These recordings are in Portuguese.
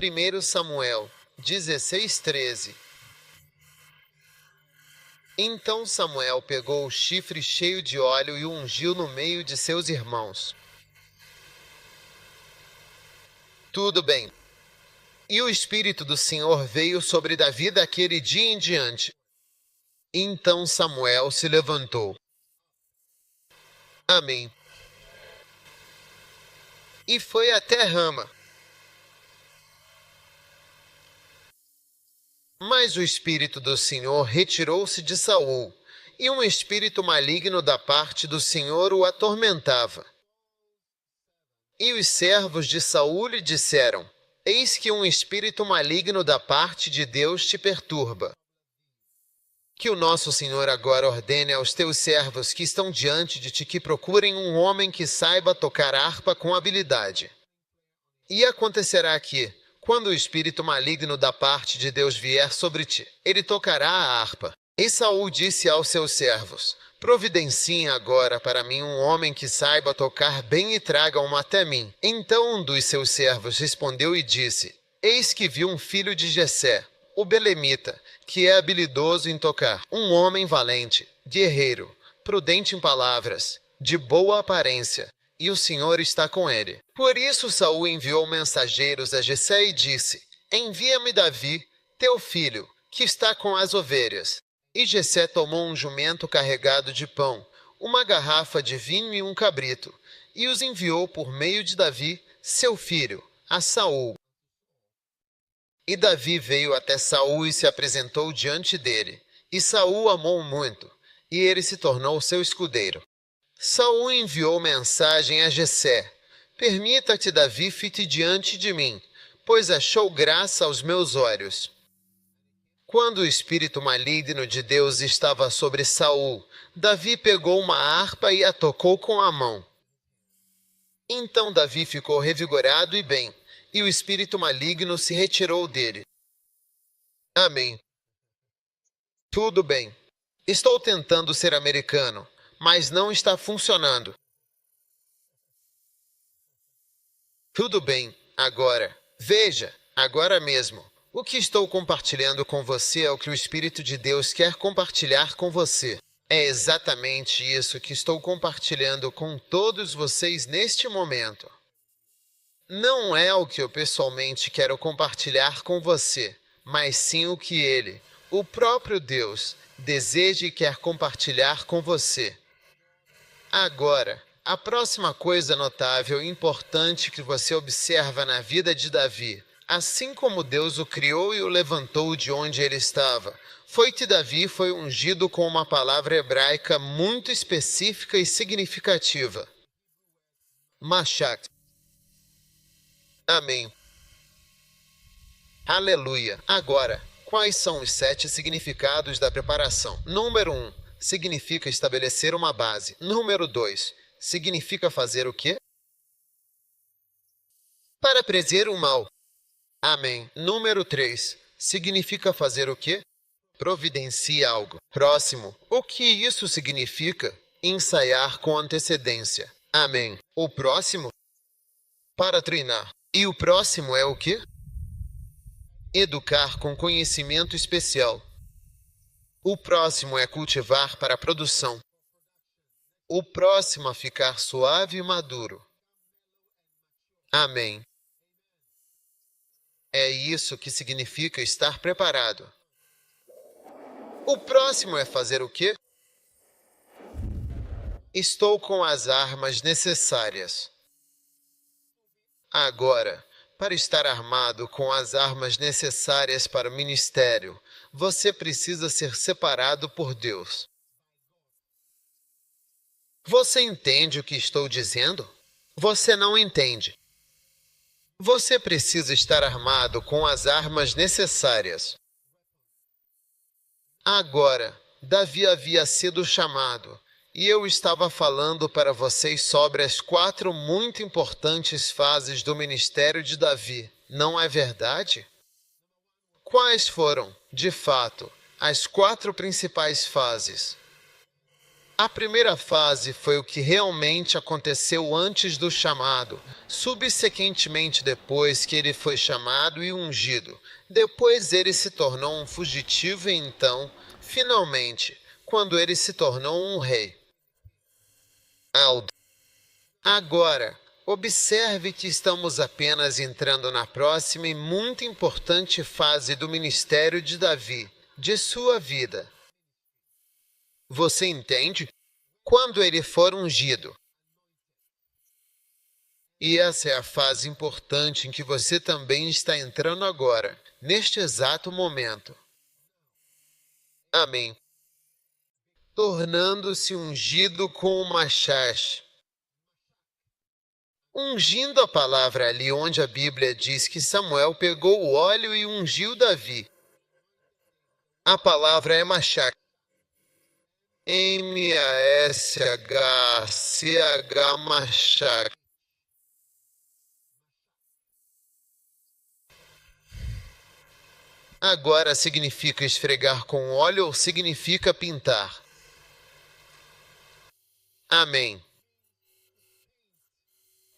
1 Samuel 16:13. Então Samuel pegou o chifre cheio de óleo e o ungiu no meio de seus irmãos. Tudo bem. E o Espírito do Senhor veio sobre Davi daquele dia em diante. Então Samuel se levantou. Amém. E foi até Rama. Mas o Espírito do Senhor retirou-se de Saul, e um espírito maligno da parte do Senhor o atormentava. E os servos de Saul lhe disseram: Eis que um espírito maligno da parte de Deus te perturba. Que o nosso Senhor agora ordene aos teus servos que estão diante de ti que procurem um homem que saiba tocar harpa com habilidade. E acontecerá que, quando o espírito maligno da parte de Deus vier sobre ti, ele tocará a harpa. E Saul disse aos seus servos: Providenciem agora para mim um homem que saiba tocar bem e tragam-o até mim. Então um dos seus servos respondeu e disse: Eis que vi um filho de Jessé, o belemita, que é habilidoso em tocar, um homem valente, guerreiro, prudente em palavras, de boa aparência, e o Senhor está com ele. Por isso Saul enviou mensageiros a Jessé e disse: Envia-me Davi, teu filho, que está com as ovelhas. E Jessé tomou um jumento carregado de pão, uma garrafa de vinho e um cabrito, e os enviou por meio de Davi, seu filho, a Saul. E Davi veio até Saul e se apresentou diante dele. E Saul amou muito, e ele se tornou seu escudeiro. Saul enviou mensagem a Jessé: Permita que Davi fique diante de mim, pois achou graça aos meus olhos. Quando o espírito maligno de Deus estava sobre Saul, Davi pegou uma harpa e a tocou com a mão. Então Davi ficou revigorado e bem, e o espírito maligno se retirou dele. Amém. Tudo bem. Estou tentando ser americano, mas não está funcionando. Tudo bem, agora. Veja, agora mesmo. O que estou compartilhando com você é o que o Espírito de Deus quer compartilhar com você. É exatamente isso que estou compartilhando com todos vocês neste momento. Não é o que eu pessoalmente quero compartilhar com você, mas sim o que Ele, o próprio Deus, deseja e quer compartilhar com você. Agora, a próxima coisa notável e importante que você observa na vida de Davi, assim como Deus o criou e o levantou de onde ele estava, foi que Davi foi ungido com uma palavra hebraica muito específica e significativa. Mashak. Amém. Aleluia. Agora, quais são os 7 significados da preparação? Número 1. Significa estabelecer uma base. Número 2. Significa fazer o quê? Para prever o mal. Amém. Número 3. Significa fazer o quê? Providencie algo. Próximo. O que isso significa? Ensaiar com antecedência. Amém. O próximo? Para treinar. E o próximo é o quê? Educar com conhecimento especial. O próximo é cultivar para a produção. O próximo a ficar suave e maduro. Amém. É isso que significa estar preparado. O próximo é fazer o quê? Estou com as armas necessárias. Agora, para estar armado com as armas necessárias para o ministério, você precisa ser separado por Deus. Você entende o que estou dizendo? Você não entende. Você precisa estar armado com as armas necessárias. Agora, Davi havia sido chamado, e eu estava falando para vocês sobre as 4 muito importantes fases do ministério de Davi, não é verdade? Quais foram, de fato, as 4 principais fases? A primeira fase foi o que realmente aconteceu antes do chamado, subsequentemente depois que ele foi chamado e ungido. Depois ele se tornou um fugitivo e então, finalmente, quando ele se tornou um rei. Aldo. Agora, observe que estamos apenas entrando na próxima e muito importante fase do ministério de Davi, de sua vida. Você entende? Quando ele for ungido. E essa é a fase importante em que você também está entrando agora, neste exato momento. Amém. Tornando-se ungido com o Mashiach. Ungindo a palavra ali onde a Bíblia diz que Samuel pegou o óleo e ungiu Davi. A palavra é Mashiach. M-A-S-H-C-H Mashiach. Agora significa esfregar com óleo ou significa pintar? Amém.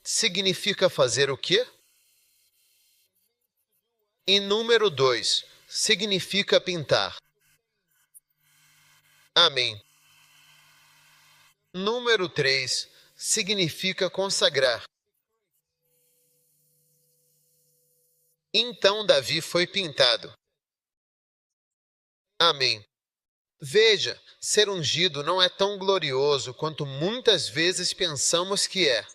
Significa fazer o quê? E número 2, significa pintar. Amém. Número 3, significa consagrar. Então Davi foi pintado. Amém. Veja, ser ungido não é tão glorioso quanto muitas vezes pensamos que é.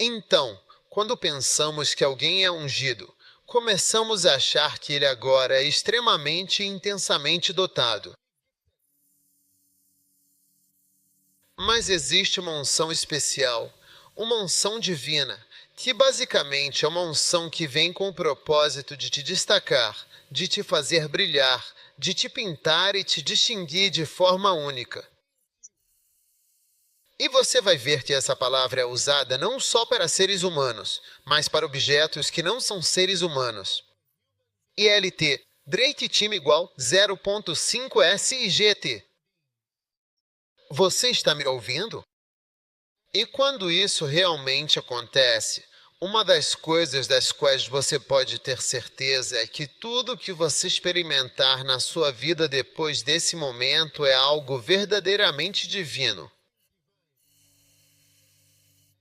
Então, quando pensamos que alguém é ungido, começamos a achar que ele agora é extremamente e intensamente dotado. Mas existe uma unção especial, uma unção divina, que basicamente é uma unção que vem com o propósito de te destacar, de te fazer brilhar, de te pintar e te distinguir de forma única. E você vai ver que essa palavra é usada não só para seres humanos, mas para objetos que não são seres humanos. ILT, Drake Team igual 0.5 SIGT. Você está me ouvindo? E quando isso realmente acontece, uma das coisas das quais você pode ter certeza é que tudo que você experimentar na sua vida depois desse momento é algo verdadeiramente divino.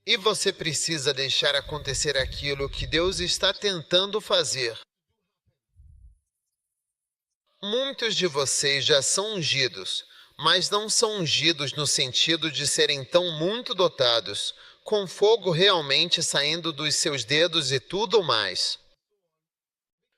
E você precisa deixar acontecer aquilo que Deus está tentando fazer. Muitos de vocês já são ungidos, mas não são ungidos no sentido de serem tão muito dotados, com fogo realmente saindo dos seus dedos e tudo mais.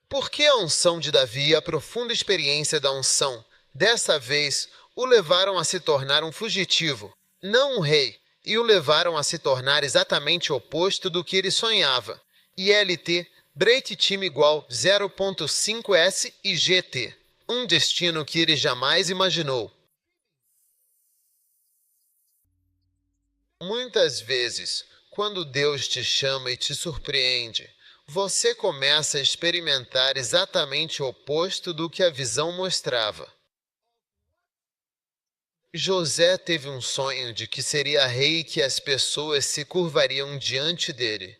Porque a unção de Davi e a profunda experiência da unção, dessa vez, o levaram a se tornar um fugitivo, não um rei, e o levaram a se tornar exatamente o oposto do que ele sonhava. ILT, Breit Team igual 0.5 S e GT. Um destino que ele jamais imaginou. Muitas vezes, quando Deus te chama e te surpreende, você começa a experimentar exatamente o oposto do que a visão mostrava. José teve um sonho de que seria rei e que as pessoas se curvariam diante dele.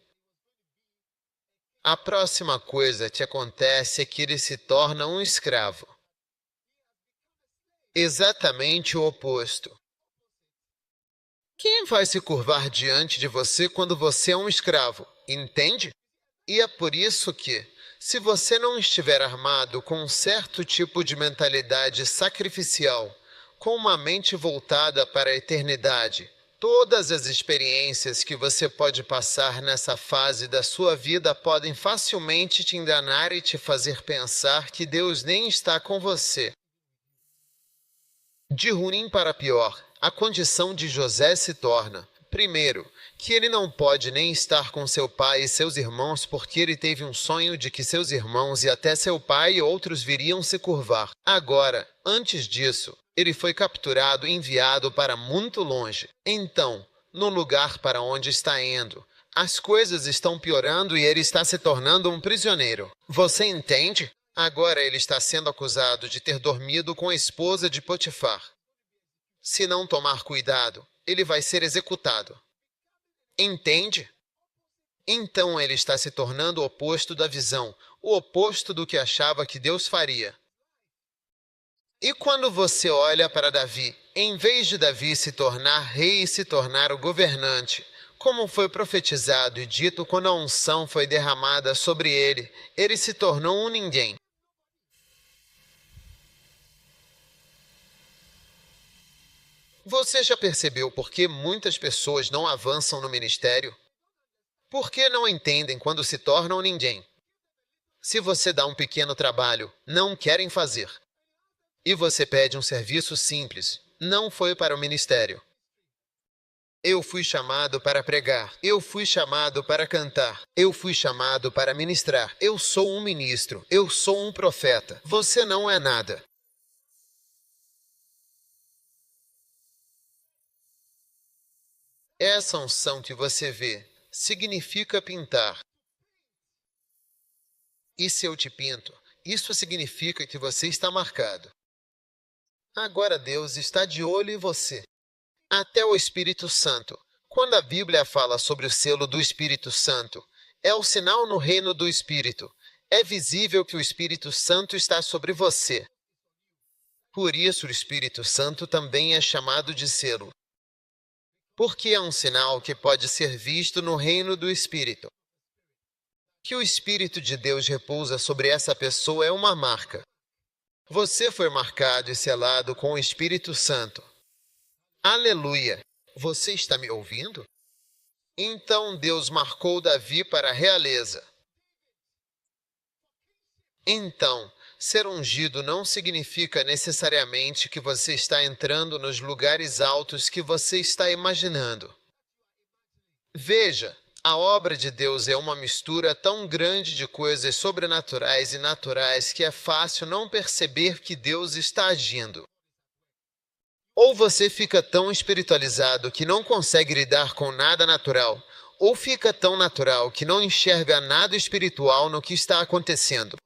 A próxima coisa que acontece é que ele se torna um escravo. Exatamente o oposto. Quem vai se curvar diante de você quando você é um escravo? Entende? E é por isso que, se você não estiver armado com um certo tipo de mentalidade sacrificial, com uma mente voltada para a eternidade, todas as experiências que você pode passar nessa fase da sua vida podem facilmente te enganar e te fazer pensar que Deus nem está com você. De ruim para pior, a condição de José se torna, primeiro, que ele não pode nem estar com seu pai e seus irmãos porque ele teve um sonho de que seus irmãos e até seu pai e outros viriam se curvar. Agora, antes disso, ele foi capturado e enviado para muito longe. Então, no lugar para onde está indo, as coisas estão piorando e ele está se tornando um prisioneiro. Você entende? Agora ele está sendo acusado de ter dormido com a esposa de Potifar. Se não tomar cuidado, ele vai ser executado. Entende? Então ele está se tornando o oposto da visão, o oposto do que achava que Deus faria. E quando você olha para Davi, em vez de Davi se tornar rei e se tornar o governante, como foi profetizado e dito quando a unção foi derramada sobre ele se tornou um ninguém. Você já percebeu por que muitas pessoas não avançam no ministério? Por que não entendem quando se tornam ninguém? Se você dá um pequeno trabalho, não querem fazer. E você pede um serviço simples, não foi para o ministério. Eu fui chamado para pregar, eu fui chamado para cantar, eu fui chamado para ministrar. Eu sou um ministro, eu sou um profeta. Você não é nada. Essa unção que você vê significa pintar. E se eu te pinto, isso significa que você está marcado. Agora Deus está de olho em você. Até o Espírito Santo. Quando a Bíblia fala sobre o selo do Espírito Santo, é o sinal no reino do Espírito. É visível que o Espírito Santo está sobre você. Por isso o Espírito Santo também é chamado de selo. Porque é um sinal que pode ser visto no reino do Espírito. Que o Espírito de Deus repousa sobre essa pessoa é uma marca. Você foi marcado e selado com o Espírito Santo. Aleluia! Você está me ouvindo? Então Deus marcou Davi para a realeza. Então, ser ungido não significa necessariamente que você está entrando nos lugares altos que você está imaginando. Veja, a obra de Deus é uma mistura tão grande de coisas sobrenaturais e naturais que é fácil não perceber que Deus está agindo. Ou você fica tão espiritualizado que não consegue lidar com nada natural, ou fica tão natural que não enxerga nada espiritual no que está acontecendo.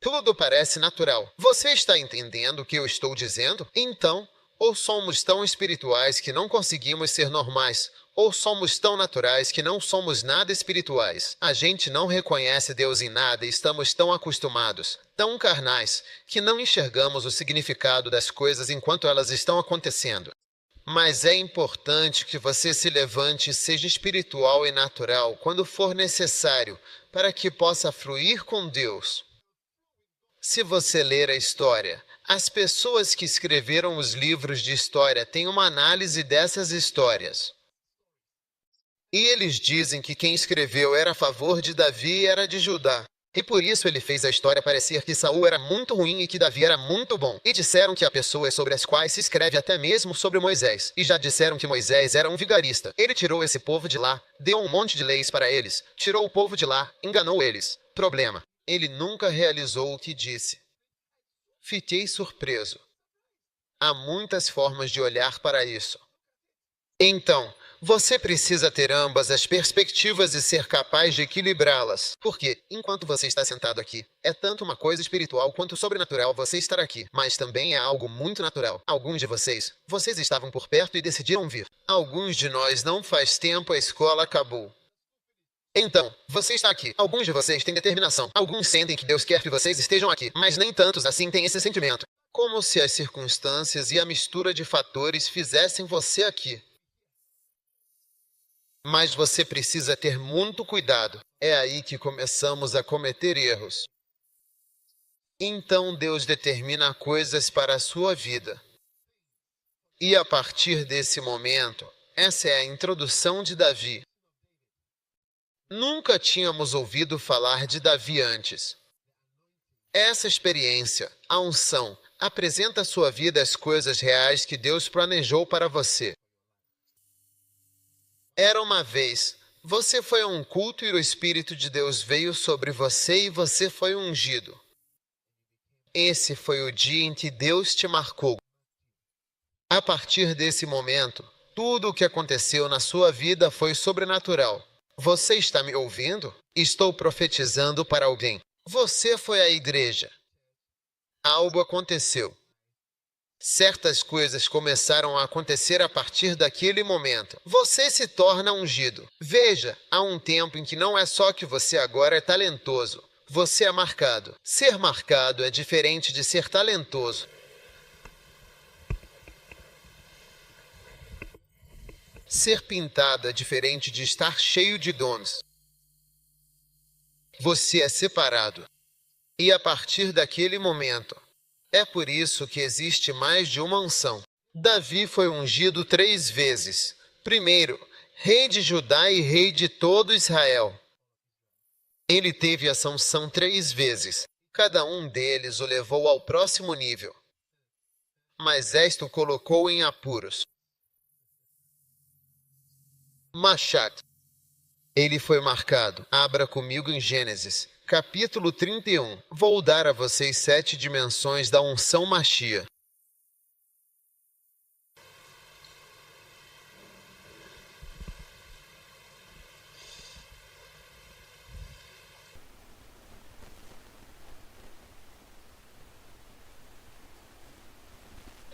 Tudo parece natural. Você está entendendo o que eu estou dizendo? Então, ou somos tão espirituais que não conseguimos ser normais, ou somos tão naturais que não somos nada espirituais. A gente não reconhece Deus em nada e estamos tão acostumados, tão carnais, que não enxergamos o significado das coisas enquanto elas estão acontecendo. Mas é importante que você se levante e seja espiritual e natural quando for necessário, para que possa fluir com Deus. Se você ler a história, as pessoas que escreveram os livros de história têm uma análise dessas histórias. E eles dizem que quem escreveu era a favor de Davi e era de Judá. E por isso ele fez a história parecer que Saul era muito ruim e que Davi era muito bom. E disseram que há pessoas sobre as quais se escreve até mesmo sobre Moisés. E já disseram que Moisés era um vigarista. Ele tirou esse povo de lá, deu um monte de leis para eles, tirou o povo de lá, enganou eles. Problema: ele nunca realizou o que disse. Fiquei surpreso. Há muitas formas de olhar para isso. Então, você precisa ter ambas as perspectivas e ser capaz de equilibrá-las. Porque, enquanto você está sentado aqui, é tanto uma coisa espiritual quanto sobrenatural você estar aqui. Mas também é algo muito natural. Alguns de vocês estavam por perto e decidiram vir. Alguns de nós não faz tempo a escola acabou. Então, você está aqui. Alguns de vocês têm determinação. Alguns sentem que Deus quer que vocês estejam aqui, mas nem tantos assim têm esse sentimento. Como se as circunstâncias e a mistura de fatores fizessem você aqui. Mas você precisa ter muito cuidado. É aí que começamos a cometer erros. Então Deus determina coisas para a sua vida. E a partir desse momento, essa é a introdução de Davi. Nunca tínhamos ouvido falar de Davi antes. Essa experiência, a unção, apresenta à sua vida as coisas reais que Deus planejou para você. Era uma vez, você foi a um culto e o Espírito de Deus veio sobre você e você foi ungido. Esse foi o dia em que Deus te marcou. A partir desse momento, tudo o que aconteceu na sua vida foi sobrenatural. Você está me ouvindo? Estou profetizando para alguém. Você foi à igreja. Algo aconteceu. Certas coisas começaram a acontecer a partir daquele momento. Você se torna ungido. Veja, há um tempo em que não é só que você agora é talentoso. Você é marcado. Ser marcado é diferente de ser talentoso. Ser pintado é diferente de estar cheio de dons. Você é separado. E a partir daquele momento, é por isso que existe mais de uma unção. Davi foi ungido 3 vezes. Primeiro, rei de Judá e rei de todo Israel. Ele teve essa unção 3 vezes. Cada um deles o levou ao próximo nível. Mas esta o colocou em apuros. Machat. Ele foi marcado. Abra comigo em Gênesis, capítulo 31. Vou dar a vocês 7 dimensões da unção Machia.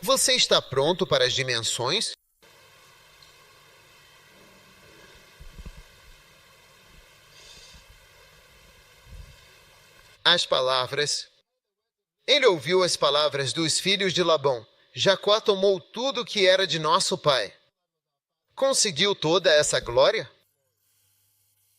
Você está pronto para as dimensões? As palavras. Ele ouviu as palavras dos filhos de Labão. Jacó tomou tudo que era de nosso pai. Conseguiu toda essa glória?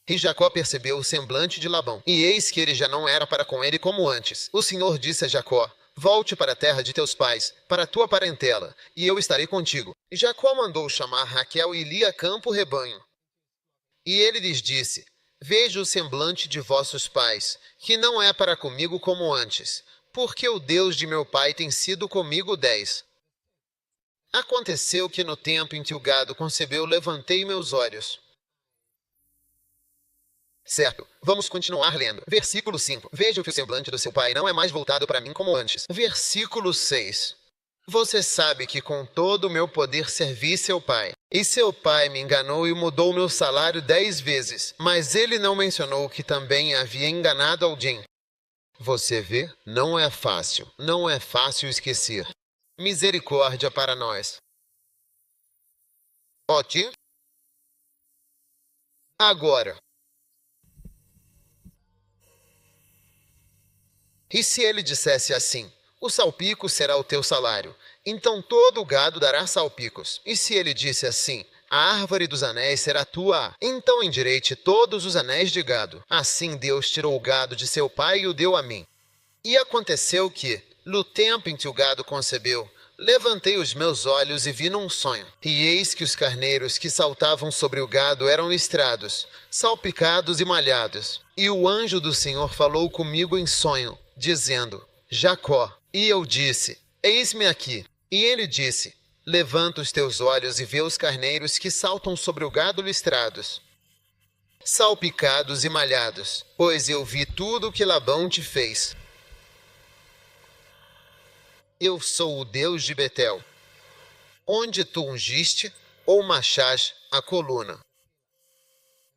E Jacó percebeu o semblante de Labão, e eis que ele já não era para com ele como antes. O Senhor disse a Jacó: volte para a terra de teus pais, para a tua parentela, e eu estarei contigo. E Jacó mandou chamar Raquel e Lia a campo rebanho. E ele lhes disse: vejo o semblante de vossos pais, que não é para comigo como antes, porque o Deus de meu pai tem sido comigo 10. Aconteceu que no tempo em que o gado concebeu, levantei meus olhos. Certo, vamos continuar lendo. Versículo 5. Veja que o semblante do seu pai não é mais voltado para mim como antes. Versículo 6. Você sabe que com todo o meu poder servi seu pai. E seu pai me enganou e mudou meu salário 10 vezes. Mas ele não mencionou que também havia enganado alguém. Você vê? Não é fácil. Não é fácil esquecer. Misericórdia para nós. Ótimo. Agora. E se ele dissesse assim: o salpico será o teu salário, então todo o gado dará salpicos. E se ele disse assim: a árvore dos anéis será tua, então endireite todos os anéis de gado. Assim Deus tirou o gado de seu pai e o deu a mim. E aconteceu que, no tempo em que o gado concebeu, levantei os meus olhos e vi num sonho. E eis que os carneiros que saltavam sobre o gado eram listrados, salpicados e malhados. E o anjo do Senhor falou comigo em sonho, dizendo: Jacó. E eu disse: eis-me aqui. E ele disse: levanta os teus olhos e vê os carneiros que saltam sobre o gado listrados, salpicados e malhados, pois eu vi tudo o que Labão te fez. Eu sou o Deus de Betel, onde tu ungiste, ou Machás, a coluna,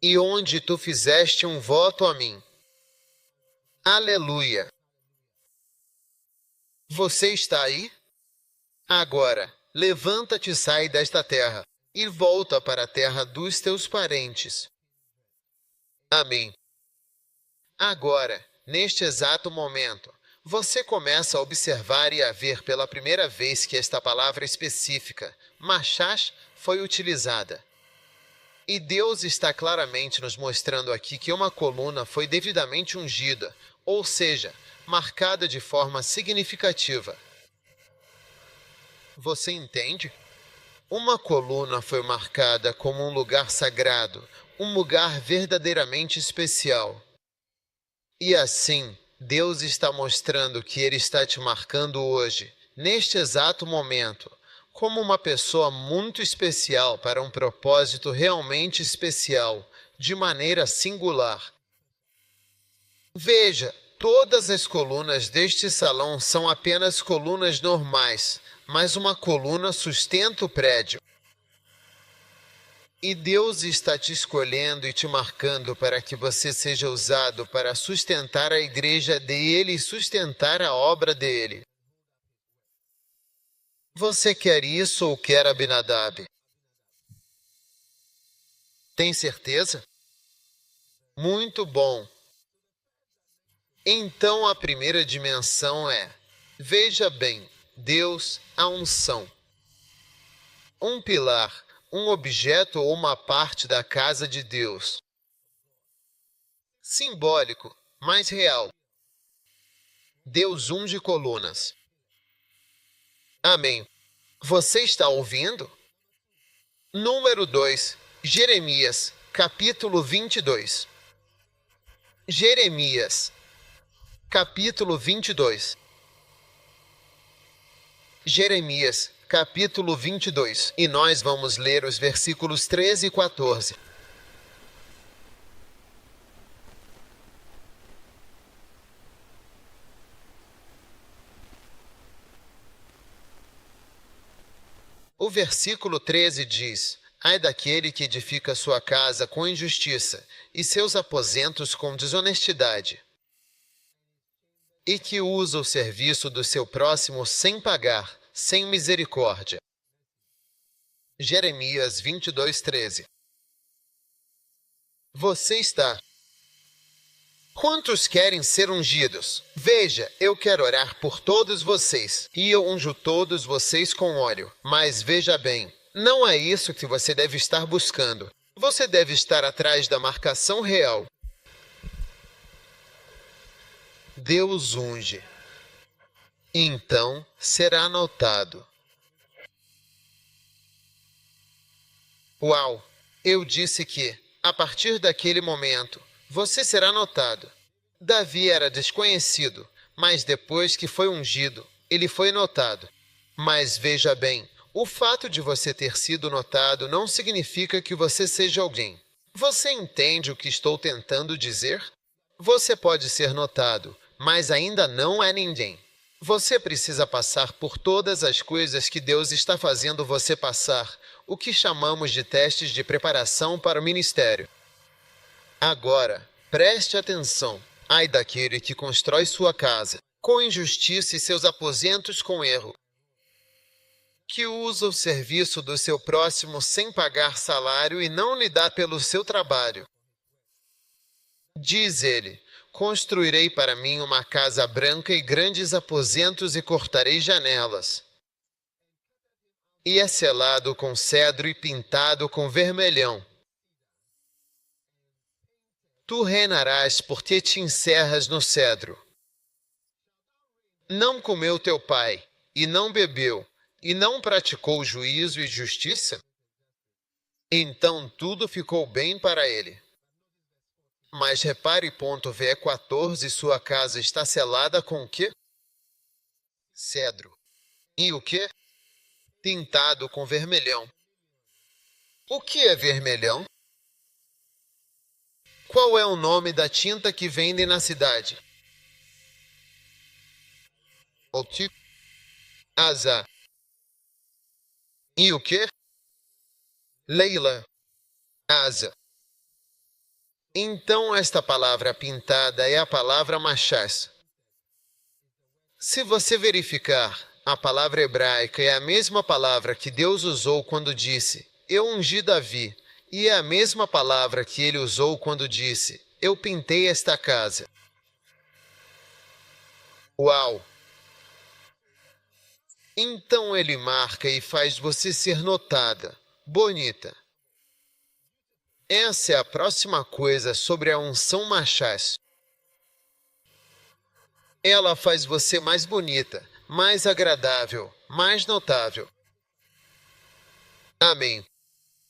e onde tu fizeste um voto a mim. Aleluia! Você está aí? Agora, levanta-te e sai desta terra, e volta para a terra dos teus parentes. Amém. Agora, neste exato momento, você começa a observar e a ver pela primeira vez que esta palavra específica, Machás, foi utilizada. E Deus está claramente nos mostrando aqui que uma coluna foi devidamente ungida, ou seja, marcada de forma significativa. Você entende? Uma coluna foi marcada como um lugar sagrado, um lugar verdadeiramente especial. E assim, Deus está mostrando que Ele está te marcando hoje, neste exato momento, como uma pessoa muito especial para um propósito realmente especial, de maneira singular. Veja, todas as colunas deste salão são apenas colunas normais, mas uma coluna sustenta o prédio. E Deus está te escolhendo e te marcando para que você seja usado para sustentar a igreja dele e sustentar a obra dele. Você quer isso ou quer Abinadab? Tem certeza? Muito bom. Então a primeira dimensão é: veja bem, Deus, a unção. Um pilar, um objeto ou uma parte da casa de Deus. Simbólico, mas real. Deus unge colunas. Amém. Você está ouvindo? Número 2. Jeremias, capítulo 22. Jeremias, capítulo 22. Jeremias, capítulo 22. E nós vamos ler os versículos 13 e 14. O versículo 13 diz: Ai daquele que edifica sua casa com injustiça e seus aposentos com desonestidade, e que usa o serviço do seu próximo sem pagar, sem misericórdia. Jeremias 22:13. Você está. Quantos querem ser ungidos? Veja, eu quero orar por todos vocês, e eu unjo todos vocês com óleo. Mas veja bem, não é isso que você deve estar buscando. Você deve estar atrás da marcação real. Deus unge. Então será notado. Uau! Eu disse que, a partir daquele momento, você será notado. Davi era desconhecido, mas depois que foi ungido, ele foi notado. Mas veja bem, o fato de você ter sido notado não significa que você seja alguém. Você entende o que estou tentando dizer? Você pode ser notado, mas ainda não é ninguém. Você precisa passar por todas as coisas que Deus está fazendo você passar, o que chamamos de testes de preparação para o ministério. Agora, preste atenção. Ai daquele que constrói sua casa com injustiça e seus aposentos com erro, que usa o serviço do seu próximo sem pagar salário e não lhe dá pelo seu trabalho. Diz ele: construirei para mim uma casa branca e grandes aposentos e cortarei janelas. E é selado com cedro e pintado com vermelhão. Tu reinarás porque te encerras no cedro. Não comeu teu pai, e não bebeu, e não praticou juízo e justiça? Então tudo ficou bem para ele. Mas repare ponto V 14, sua casa está selada com o quê? Cedro. E o quê? Pintado com vermelhão. O que é vermelhão? Qual é o nome da tinta que vendem na cidade? Oti. Asa. E o quê? Leila. Asa. Então esta palavra pintada é a palavra machás. Se você verificar, a palavra hebraica é a mesma palavra que Deus usou quando disse: Eu ungi Davi, e é a mesma palavra que ele usou quando disse: Eu pintei esta casa. Uau! Então ele marca e faz você ser notada, bonita. Essa é a próxima coisa sobre a unção machás. Ela faz você mais bonita, mais agradável, mais notável. Amém.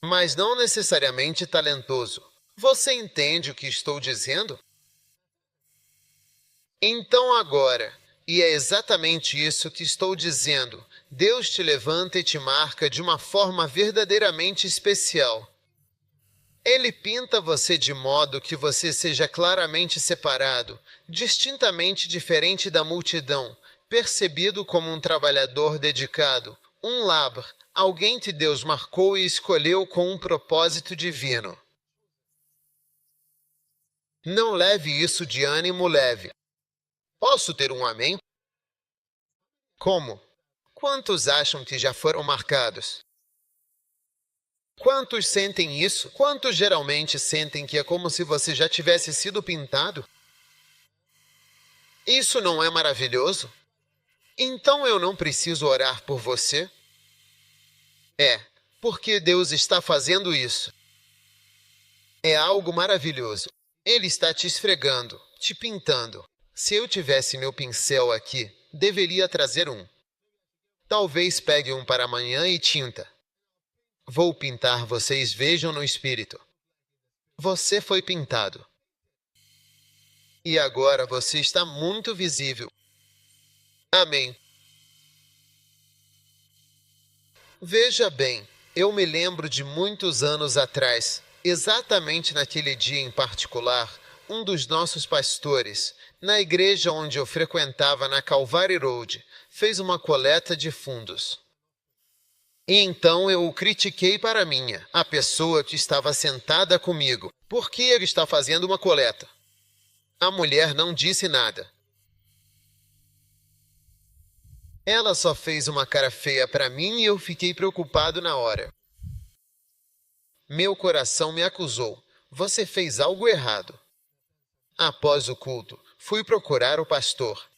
Mas não necessariamente talentoso. Você entende o que estou dizendo? Então agora, e é exatamente isso que estou dizendo, Deus te levanta e te marca de uma forma verdadeiramente especial. Ele pinta você de modo que você seja claramente separado, distintamente diferente da multidão, percebido como um trabalhador dedicado, um labar, alguém que Deus marcou e escolheu com um propósito divino. Não leve isso de ânimo leve. Posso ter um amém? Como? Quantos acham que já foram marcados? Quantos sentem isso? Quantos geralmente sentem que é como se você já tivesse sido pintado? Isso não é maravilhoso? Então eu não preciso orar por você? É, porque Deus está fazendo isso. É algo maravilhoso. Ele está te esfregando, te pintando. Se eu tivesse meu pincel aqui, deveria trazer um. Talvez pegue um para amanhã e tinta. Vou pintar, vocês vejam no espírito. Você foi pintado. E agora você está muito visível. Amém. Veja bem, eu me lembro de muitos anos atrás, exatamente naquele dia em particular, um dos nossos pastores, na igreja onde eu frequentava na Calvary Road, fez uma coleta de fundos. E então eu o critiquei para a pessoa que estava sentada comigo. Por que ele está fazendo uma coleta? A mulher não disse nada. Ela só fez uma cara feia para mim e eu fiquei preocupado na hora. Meu coração me acusou. Você fez algo errado. Após o culto, fui procurar o pastor.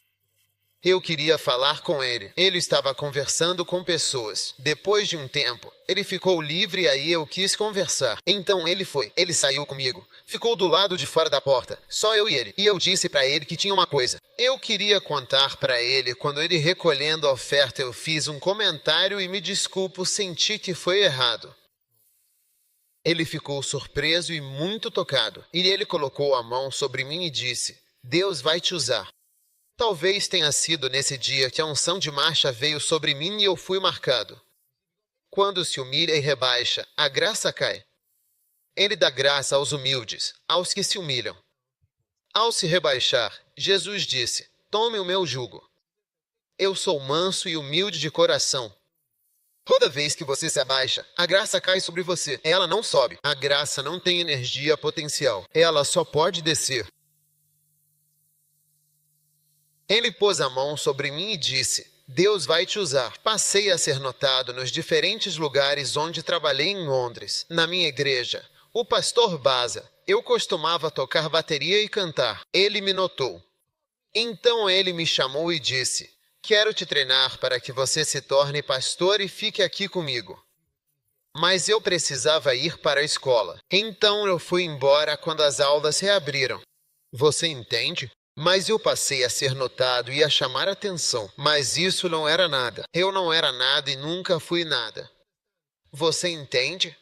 Eu queria falar com ele. Ele estava conversando com pessoas. Depois de um tempo, ele ficou livre e aí eu quis conversar. Então ele foi. Ele saiu comigo. Ficou do lado de fora da porta. Só eu e ele. E eu disse para ele que tinha uma coisa. Eu queria contar para ele quando ele recolhendo a oferta eu fiz um comentário e me desculpo, senti que foi errado. Ele ficou surpreso e muito tocado. E ele colocou a mão sobre mim e disse: Deus vai te usar. Talvez tenha sido nesse dia que a unção de marcha veio sobre mim e eu fui marcado. Quando se humilha e rebaixa, a graça cai. Ele dá graça aos humildes, aos que se humilham. Ao se rebaixar, Jesus disse: Tome o meu jugo. Eu sou manso e humilde de coração. Toda vez que você se abaixa, a graça cai sobre você. Ela não sobe. A graça não tem energia potencial. Ela só pode descer. Ele pôs a mão sobre mim e disse: Deus vai te usar. Passei a ser notado nos diferentes lugares onde trabalhei em Londres, na minha igreja. O pastor Baza, eu costumava tocar bateria e cantar. Ele me notou. Então ele me chamou e disse: Quero te treinar para que você se torne pastor e fique aqui comigo. Mas eu precisava ir para a escola. Então eu fui embora quando as aulas reabriram. Você entende? Mas eu passei a ser notado e a chamar atenção. Mas isso não era nada. Eu não era nada e nunca fui nada. Você entende?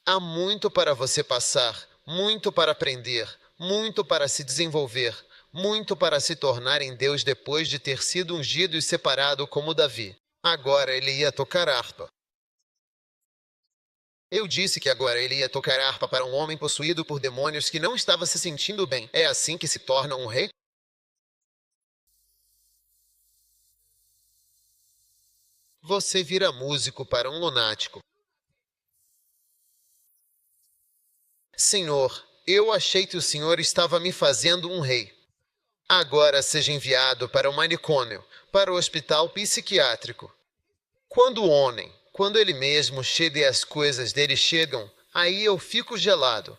Há muito para você passar, muito para aprender, muito para se desenvolver, muito para se tornar em Deus depois de ter sido ungido e separado como Davi. Agora ele ia tocar harpa. Eu disse que agora ele ia tocar harpa para um homem possuído por demônios que não estava se sentindo bem. É assim que se torna um rei? Você vira músico para um lunático. Senhor, eu achei que o Senhor estava me fazendo um rei. Agora seja enviado para o manicômio, para o hospital psiquiátrico. Quando o homem, quando ele mesmo chega e as coisas dele chegam, aí eu fico gelado.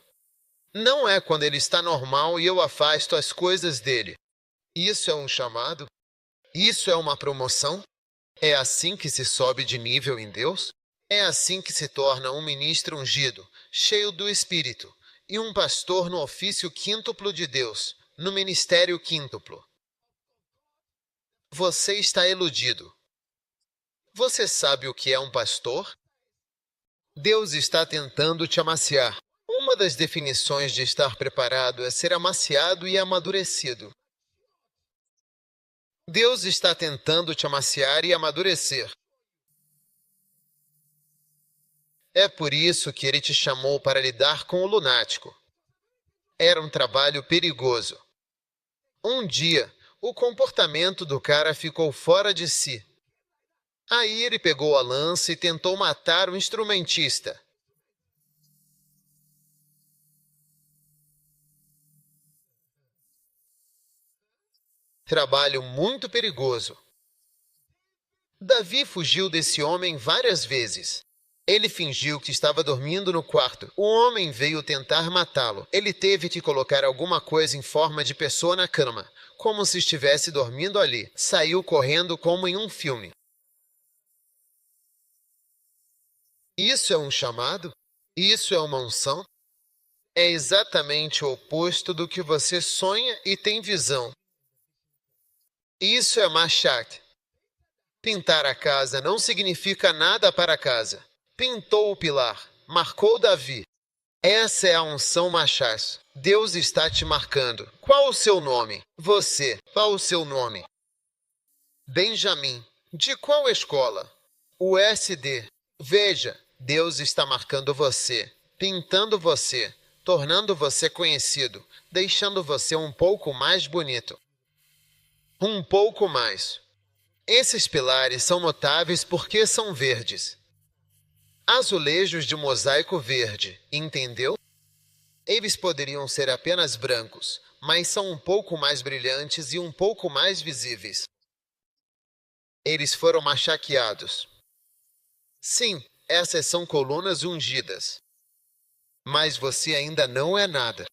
Não é quando ele está normal e eu afasto as coisas dele. Isso é um chamado? Isso é uma promoção? É assim que se sobe de nível em Deus? É assim que se torna um ministro ungido, cheio do Espírito, e um pastor no ofício quíntuplo de Deus, no ministério quíntuplo. Você está iludido. Você sabe o que é um pastor? Deus está tentando te amaciar. Uma das definições de estar preparado é ser amaciado e amadurecido. Deus está tentando te amaciar e amadurecer. É por isso que ele te chamou para lidar com o lunático. Era um trabalho perigoso. Um dia, o comportamento do cara ficou fora de si. Aí ele pegou a lança e tentou matar o instrumentista. Trabalho muito perigoso. Davi fugiu desse homem várias vezes. Ele fingiu que estava dormindo no quarto. O homem veio tentar matá-lo. Ele teve que colocar alguma coisa em forma de pessoa na cama, como se estivesse dormindo ali. Saiu correndo como em um filme. Isso é um chamado? Isso é uma unção? É exatamente o oposto do que você sonha e tem visão. Isso é Mashak. Pintar a casa não significa nada para a casa. Pintou o pilar, marcou Davi. Essa é a unção Machás. Deus está te marcando. Qual o seu nome? Você. Qual o seu nome? Benjamim. De qual escola? USD. Veja, Deus está marcando você, pintando você, tornando você conhecido, deixando você um pouco mais bonito. Um pouco mais. Esses pilares são notáveis porque são verdes. Azulejos de mosaico verde, entendeu? Eles poderiam ser apenas brancos, mas são um pouco mais brilhantes e um pouco mais visíveis. Eles foram machaqueados. Sim, essas são colunas ungidas. Mas você ainda não é nada.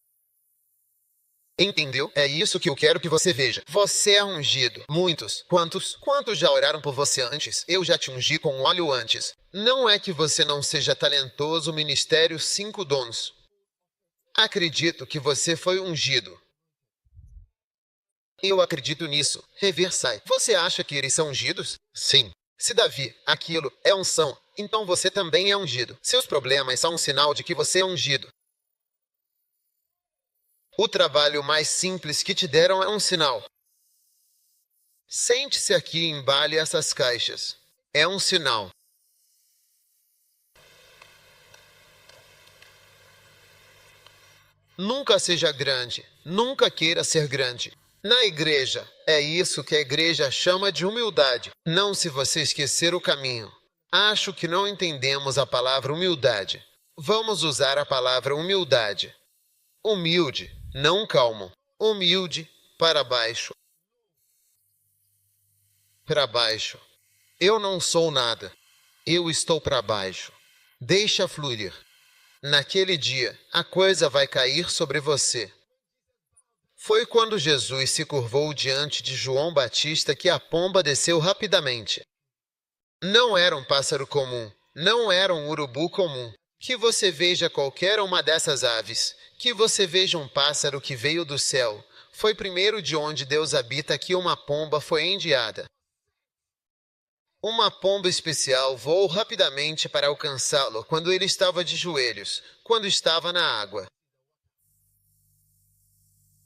Entendeu? É isso que eu quero que você veja. Você é ungido. Muitos. Quantos? Quantos já oraram por você antes? Eu já te ungi com óleo antes. Não é que você não seja talentoso, ministério 5 dons. Acredito que você foi ungido. Eu acredito nisso. Reversai. Você acha que eles são ungidos? Sim. Se Davi, aquilo, é unção, então você também é ungido. Seus problemas são um sinal de que você é ungido. O trabalho mais simples que te deram é um sinal. Sente-se aqui e embale essas caixas. É um sinal. Nunca seja grande. Nunca queira ser grande. Na igreja, é isso que a igreja chama de humildade. Não se você esquecer o caminho. Acho que não entendemos a palavra humildade. Vamos usar a palavra humildade. Humilde, não calmo. Humilde, para baixo. Para baixo. Eu não sou nada. Eu estou para baixo. Deixa fluir. Naquele dia, a coisa vai cair sobre você. Foi quando Jesus se curvou diante de João Batista que a pomba desceu rapidamente. Não era um pássaro comum. Não era um urubu comum. Que você veja qualquer uma dessas aves. Que você veja um pássaro que veio do céu. Foi primeiro de onde Deus habita que uma pomba foi enviada. Uma pomba especial voou rapidamente para alcançá-lo quando ele estava de joelhos, quando estava na água.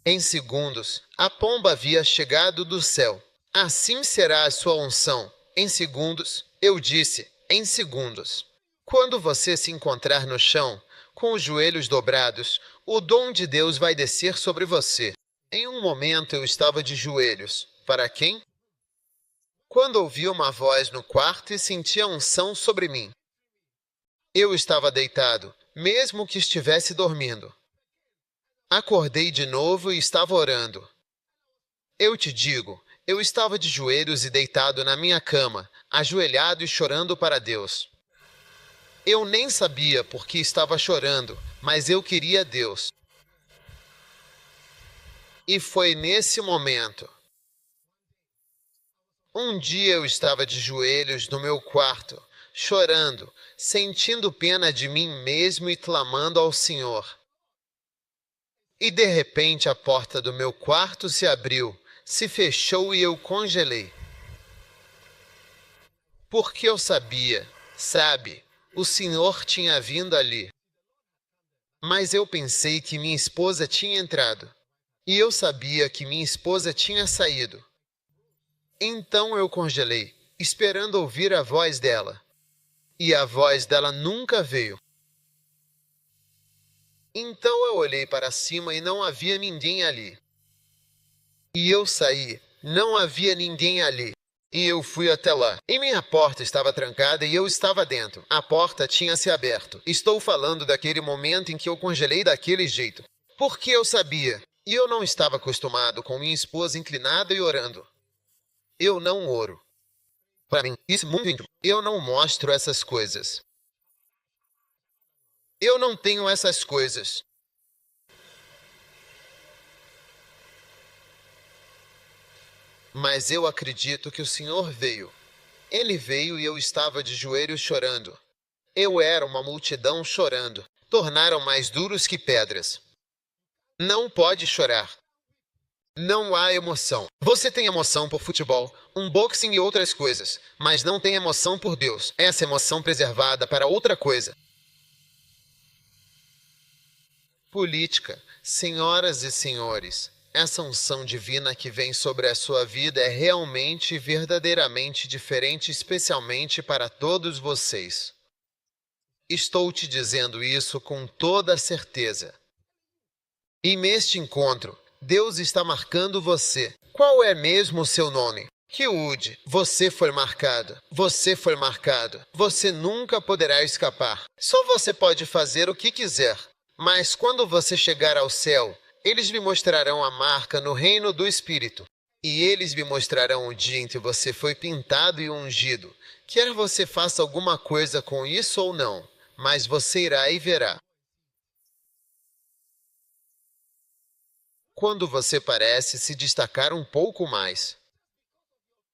Em segundos, a pomba havia chegado do céu. Assim será a sua unção. Em segundos, eu disse, em segundos. Quando você se encontrar no chão, com os joelhos dobrados, o dom de Deus vai descer sobre você. Em um momento eu estava de joelhos. Para quem? Quando ouvi uma voz no quarto e senti a unção sobre mim. Eu estava deitado, mesmo que estivesse dormindo. Acordei de novo e estava orando. Eu te digo, eu estava de joelhos e deitado na minha cama, ajoelhado e chorando para Deus. Eu nem sabia por que estava chorando, mas eu queria Deus. E foi nesse momento. Um dia eu estava de joelhos no meu quarto, chorando, sentindo pena de mim mesmo e clamando ao Senhor. E de repente a porta do meu quarto se abriu, se fechou e eu congelei. Porque eu sabia, sabe, o Senhor tinha vindo ali. Mas eu pensei que minha esposa tinha entrado. E eu sabia que minha esposa tinha saído. Então eu congelei, esperando ouvir a voz dela. E a voz dela nunca veio. Então eu olhei para cima e não havia ninguém ali. E eu saí, não havia ninguém ali. E eu fui até lá. E minha porta estava trancada e eu estava dentro. A porta tinha se aberto. Estou falando daquele momento em que eu congelei daquele jeito. Porque eu sabia. E eu não estava acostumado com minha esposa inclinada e orando. Eu não oro. Para mim, isso é muito íntimo. Eu não mostro essas coisas. Eu não tenho essas coisas. Mas eu acredito que o Senhor veio. Ele veio e eu estava de joelhos chorando. Eu era uma multidão chorando. Tornaram mais duros que pedras. Não pode chorar. Não há emoção. Você tem emoção por futebol, boxing e outras coisas, mas não tem emoção por Deus. Essa emoção preservada para outra coisa. Política. Senhoras e senhores, essa unção divina que vem sobre a sua vida é realmente e verdadeiramente diferente, especialmente para todos vocês. Estou te dizendo isso com toda certeza. E neste encontro, Deus está marcando você. Qual é mesmo o seu nome? Kiud, você foi marcado. Você foi marcado. Você nunca poderá escapar. Só você pode fazer o que quiser. Mas quando você chegar ao céu, eles lhe mostrarão a marca no reino do Espírito. E eles lhe mostrarão o dia em que você foi pintado e ungido. Quer você faça alguma coisa com isso ou não, mas você irá e verá. Quando você parece se destacar um pouco mais.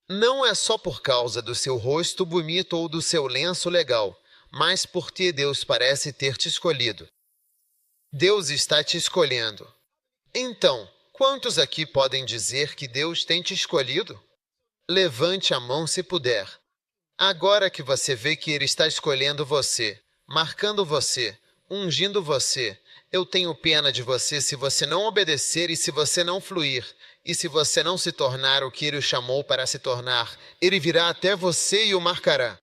Não é só por causa do seu rosto bonito ou do seu lenço legal, mas porque Deus parece ter te escolhido. Deus está te escolhendo. Então, quantos aqui podem dizer que Deus tem te escolhido? Levante a mão se puder. Agora que você vê que Ele está escolhendo você, marcando você, ungindo você, eu tenho pena de você se você não obedecer e se você não fluir. E se você não se tornar o que Ele o chamou para se tornar, Ele virá até você e o marcará.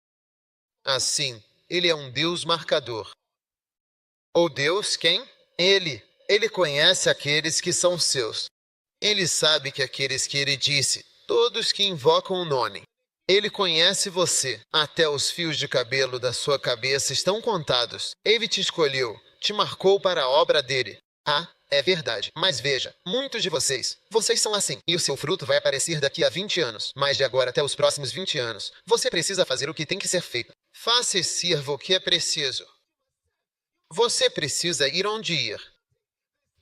Assim, Ele é um Deus marcador. O Deus quem? Ele. Ele conhece aqueles que são seus. Ele sabe que aqueles que Ele disse, todos que invocam o nome. Ele conhece você. Até os fios de cabelo da sua cabeça estão contados. Ele te escolheu, te marcou para a obra dele. Ah, é verdade. Mas veja, muitos de vocês são assim. E o seu fruto vai aparecer daqui a 20 anos. Mas de agora até os próximos 20 anos, você precisa fazer o que tem que ser feito. Faça e sirva o que é preciso. Você precisa ir onde ir.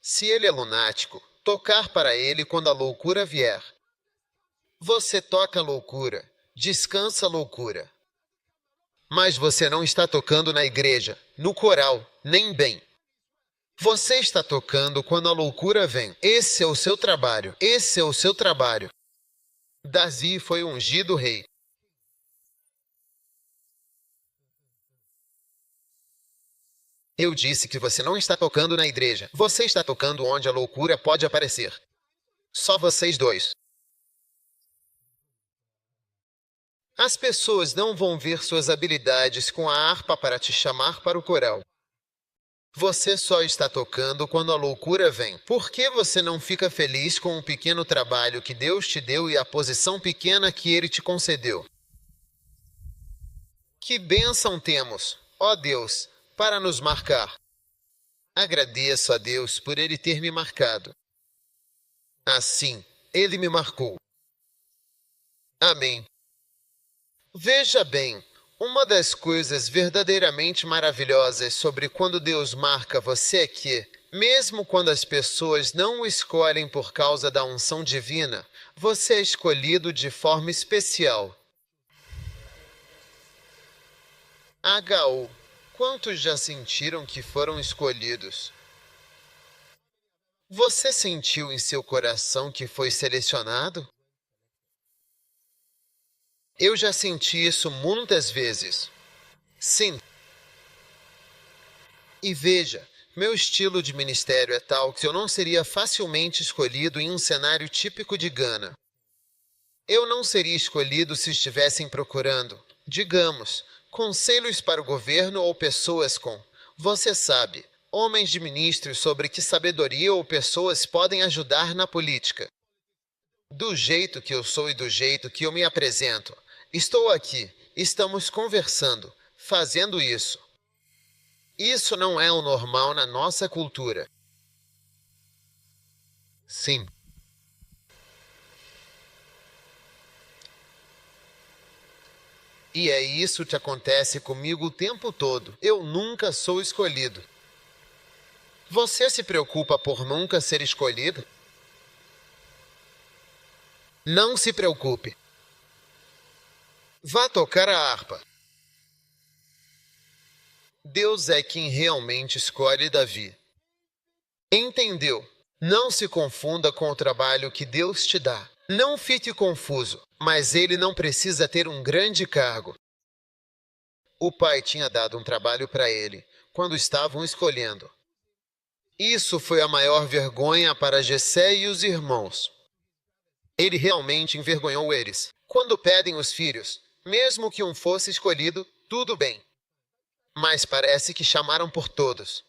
Se ele é lunático, tocar para ele quando a loucura vier. Você toca a loucura. Descansa a loucura. Mas você não está tocando na igreja, no coral, nem bem. Você está tocando quando a loucura vem. Esse é o seu trabalho. Esse é o seu trabalho. Davi foi ungido rei. Eu disse que você não está tocando na igreja. Você está tocando onde a loucura pode aparecer. Só vocês dois. As pessoas não vão ver suas habilidades com a harpa para te chamar para o coral. Você só está tocando quando a loucura vem. Por que você não fica feliz com o pequeno trabalho que Deus te deu e a posição pequena que Ele te concedeu? Que bênção temos, ó Deus, para nos marcar. Agradeço a Deus por Ele ter me marcado. Assim, Ele me marcou. Amém. Veja bem, uma das coisas verdadeiramente maravilhosas sobre quando Deus marca você é que, mesmo quando as pessoas não o escolhem por causa da unção divina, você é escolhido de forma especial. HU. Quantos já sentiram que foram escolhidos? Você sentiu em seu coração que foi selecionado? Eu já senti isso muitas vezes. Sim. E veja, meu estilo de ministério é tal que eu não seria facilmente escolhido em um cenário típico de Gana. Eu não seria escolhido se estivessem procurando, digamos, conselhos para o governo ou pessoas com, você sabe, homens de ministros sobre que sabedoria ou pessoas podem ajudar na política. Do jeito que eu sou e do jeito que eu me apresento, estou aqui, estamos conversando, fazendo isso. Isso não é o normal na nossa cultura. Sim. E é isso que acontece comigo o tempo todo. Eu nunca sou escolhido. Você se preocupa por nunca ser escolhido? Não se preocupe. Vá tocar a harpa. Deus é quem realmente escolhe Davi. Entendeu? Não se confunda com o trabalho que Deus te dá. Não fique confuso, mas ele não precisa ter um grande cargo. O pai tinha dado um trabalho para ele, quando estavam escolhendo. Isso foi a maior vergonha para Jessé e os irmãos. Ele realmente envergonhou eles. Quando pedem os filhos, mesmo que um fosse escolhido, tudo bem. Mas parece que chamaram por todos.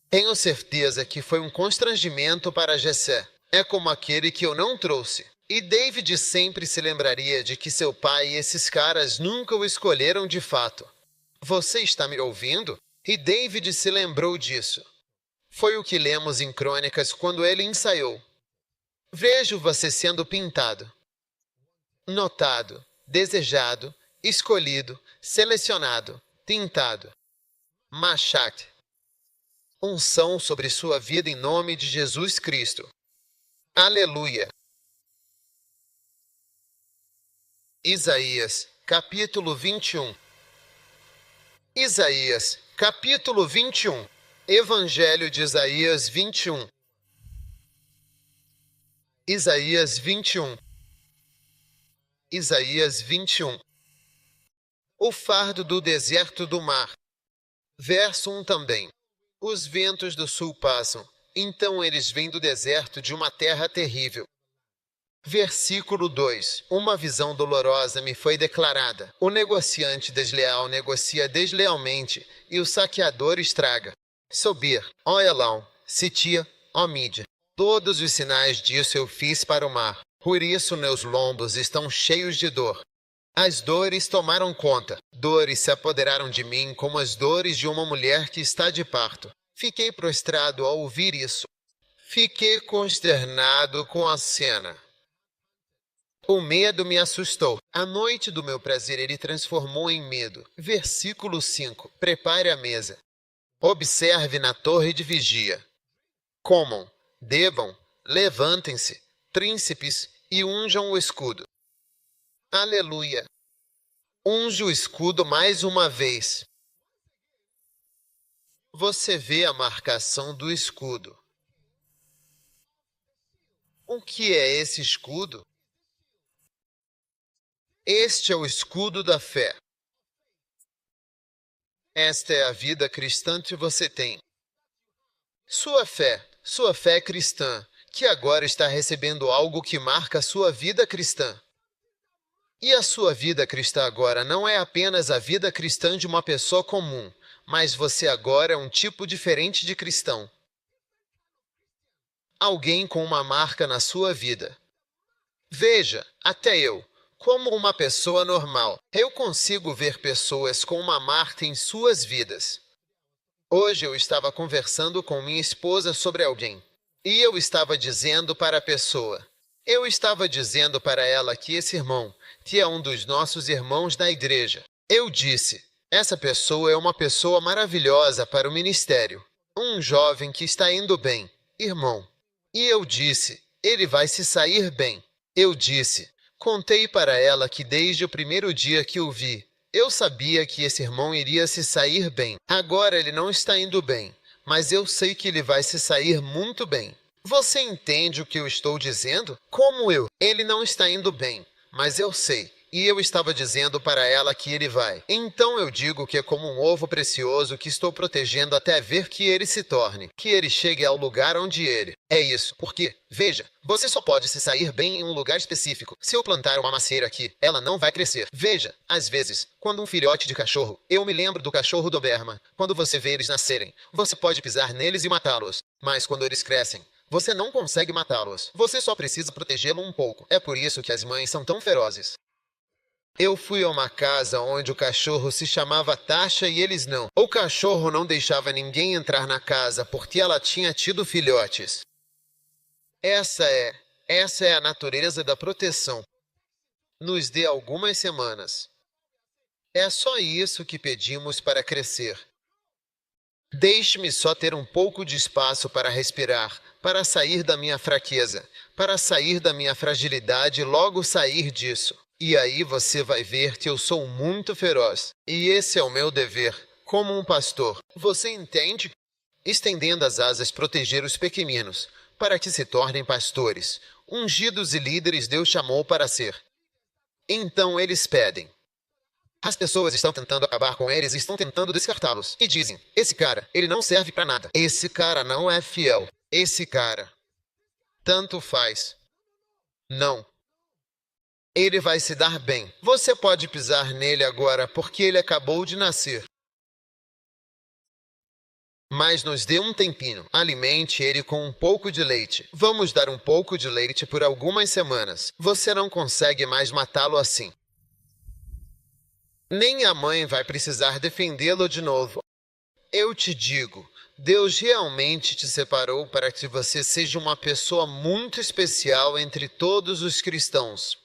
Tenho certeza que foi um constrangimento para Jessé. É como aquele que eu não trouxe. E David sempre se lembraria de que seu pai e esses caras nunca o escolheram de fato. Você está me ouvindo? E David se lembrou disso. Foi o que lemos em Crônicas quando ele ensaiou. Vejo você sendo pintado, notado, desejado, escolhido, selecionado, tintado. Machat. Unção sobre sua vida em nome de Jesus Cristo. Aleluia. Isaías, capítulo 21. Isaías, capítulo 21. Evangelho de Isaías 21. Isaías 21. Isaías 21. O fardo do deserto do mar. Verso 1 também. Os ventos do sul passam, então eles vêm do deserto de uma terra terrível. Versículo 2. Uma visão dolorosa me foi declarada. O negociante desleal negocia deslealmente, e o saqueador estraga. Sobir, ó Elão, Sitia, ó Mídia. Todos os sinais disso eu fiz para o mar. Por isso meus lombos estão cheios de dor. As dores tomaram conta. Dores se apoderaram de mim como as dores de uma mulher que está de parto. Fiquei prostrado ao ouvir isso. Fiquei consternado com a cena. O medo me assustou. A noite do meu prazer ele transformou em medo. Versículo 5. Prepare a mesa. Observe na torre de vigia. Comam, bebam, levantem-se, príncipes, e unjam o escudo. Aleluia. Unge o escudo mais uma vez. Você vê a marcação do escudo. O que é esse escudo? Este é o escudo da fé. Esta é a vida cristã que você tem. Sua fé cristã, que agora está recebendo algo que marca a sua vida cristã. E a sua vida cristã agora não é apenas a vida cristã de uma pessoa comum, mas você agora é um tipo diferente de cristão. Alguém com uma marca na sua vida. Veja, até eu, como uma pessoa normal, eu consigo ver pessoas com uma marca em suas vidas. Hoje eu estava conversando com minha esposa sobre alguém, e eu estava dizendo para a pessoa, eu estava dizendo para ela que esse irmão, que é um dos nossos irmãos da igreja, eu disse, essa pessoa é uma pessoa maravilhosa para o ministério, um jovem que está indo bem, irmão. E eu disse, ele vai se sair bem. Eu disse, contei para ela que desde o primeiro dia que o vi, eu sabia que esse irmão iria se sair bem. Agora ele não está indo bem, mas eu sei que ele vai se sair muito bem. Você entende o que eu estou dizendo? Como eu? Ele não está indo bem, mas eu sei. E eu estava dizendo para ela que ele vai. Então eu digo que é como um ovo precioso que estou protegendo até ver que ele se torne, que ele chegue ao lugar onde ele. É isso, porque, veja, você só pode se sair bem em um lugar específico. Se eu plantar uma macieira aqui, ela não vai crescer. Veja, às vezes, quando um filhote de cachorro, eu me lembro do cachorro Doberman, quando você vê eles nascerem, você pode pisar neles e matá-los. Mas quando eles crescem, você não consegue matá-los. Você só precisa protegê-lo um pouco. É por isso que as mães são tão ferozes. Eu fui a uma casa onde o cachorro se chamava Tasha e eles não. O cachorro não deixava ninguém entrar na casa porque ela tinha tido filhotes. Essa é a natureza da proteção. Nos dê algumas semanas. É só isso que pedimos para crescer. Deixe-me só ter um pouco de espaço para respirar, para sair da minha fraqueza, para sair da minha fragilidade e logo sair disso. E aí você vai ver que eu sou muito feroz. E esse é o meu dever, como um pastor. Você entende? Estendendo as asas, proteger os pequeninos, para que se tornem pastores. Ungidos e líderes Deus chamou para ser. Então eles pedem. As pessoas estão tentando acabar com eles e estão tentando descartá-los. E dizem, esse cara, ele não serve para nada. Esse cara não é fiel. Esse cara, tanto faz. Não. Ele vai se dar bem. Você pode pisar nele agora porque ele acabou de nascer. Mas nos dê um tempinho. Alimente ele com um pouco de leite. Vamos dar um pouco de leite por algumas semanas. Você não consegue mais matá-lo assim. Nem a mãe vai precisar defendê-lo de novo. Eu te digo, Deus realmente te separou para que você seja uma pessoa muito especial entre todos os cristãos.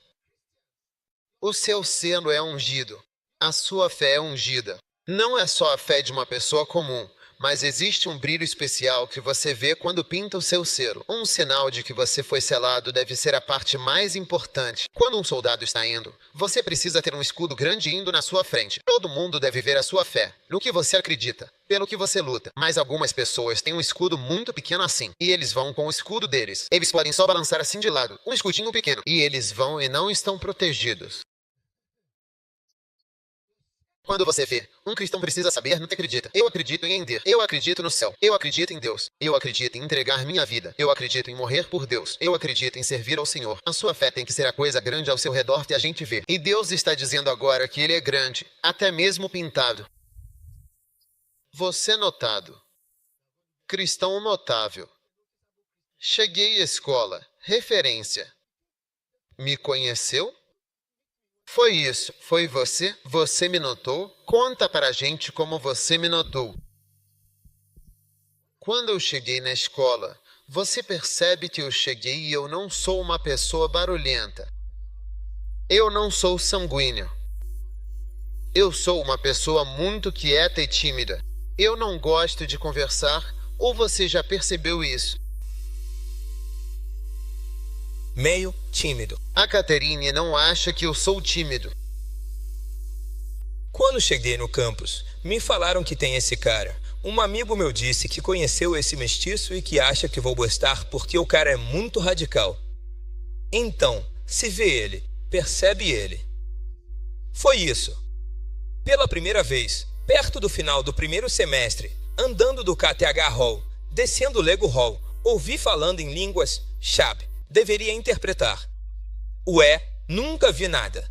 O seu selo é ungido. A sua fé é ungida. Não é só a fé de uma pessoa comum, mas existe um brilho especial que você vê quando pinta o seu selo. Um sinal de que você foi selado deve ser a parte mais importante. Quando um soldado está indo, você precisa ter um escudo grande indo na sua frente. Todo mundo deve ver a sua fé, no que você acredita, pelo que você luta. Mas algumas pessoas têm um escudo muito pequeno assim, e eles vão com o escudo deles. Eles podem só balançar assim de lado, um escudinho pequeno, e eles vão e não estão protegidos. Quando você vê, um cristão precisa saber no que acredita. Eu acredito em Ender. Eu acredito no céu. Eu acredito em Deus. Eu acredito em entregar minha vida. Eu acredito em morrer por Deus. Eu acredito em servir ao Senhor. A sua fé tem que ser a coisa grande ao seu redor que a gente vê. E Deus está dizendo agora que Ele é grande, até mesmo pintado. Você notado. Cristão notável. Cheguei à escola. Referência. Me conheceu? Foi isso. Foi você? Você me notou? Conta para a gente como você me notou. Quando eu cheguei na escola, você percebe que eu cheguei e eu não sou uma pessoa barulhenta. Eu não sou sanguíneo. Eu sou uma pessoa muito quieta e tímida. Eu não gosto de conversar, ou você já percebeu isso? Meio tímido. A Catherine não acha que eu sou tímido. Quando cheguei no campus, me falaram que tem esse cara. Um amigo meu disse que conheceu esse mestiço e que acha que vou gostar porque o cara é muito radical. Então, se vê ele, percebe ele. Foi isso. Pela primeira vez, perto do final do primeiro semestre, andando do KTH Hall, descendo o Lego Hall, ouvi falando em línguas Shab. Deveria interpretar. Ué, nunca vi nada.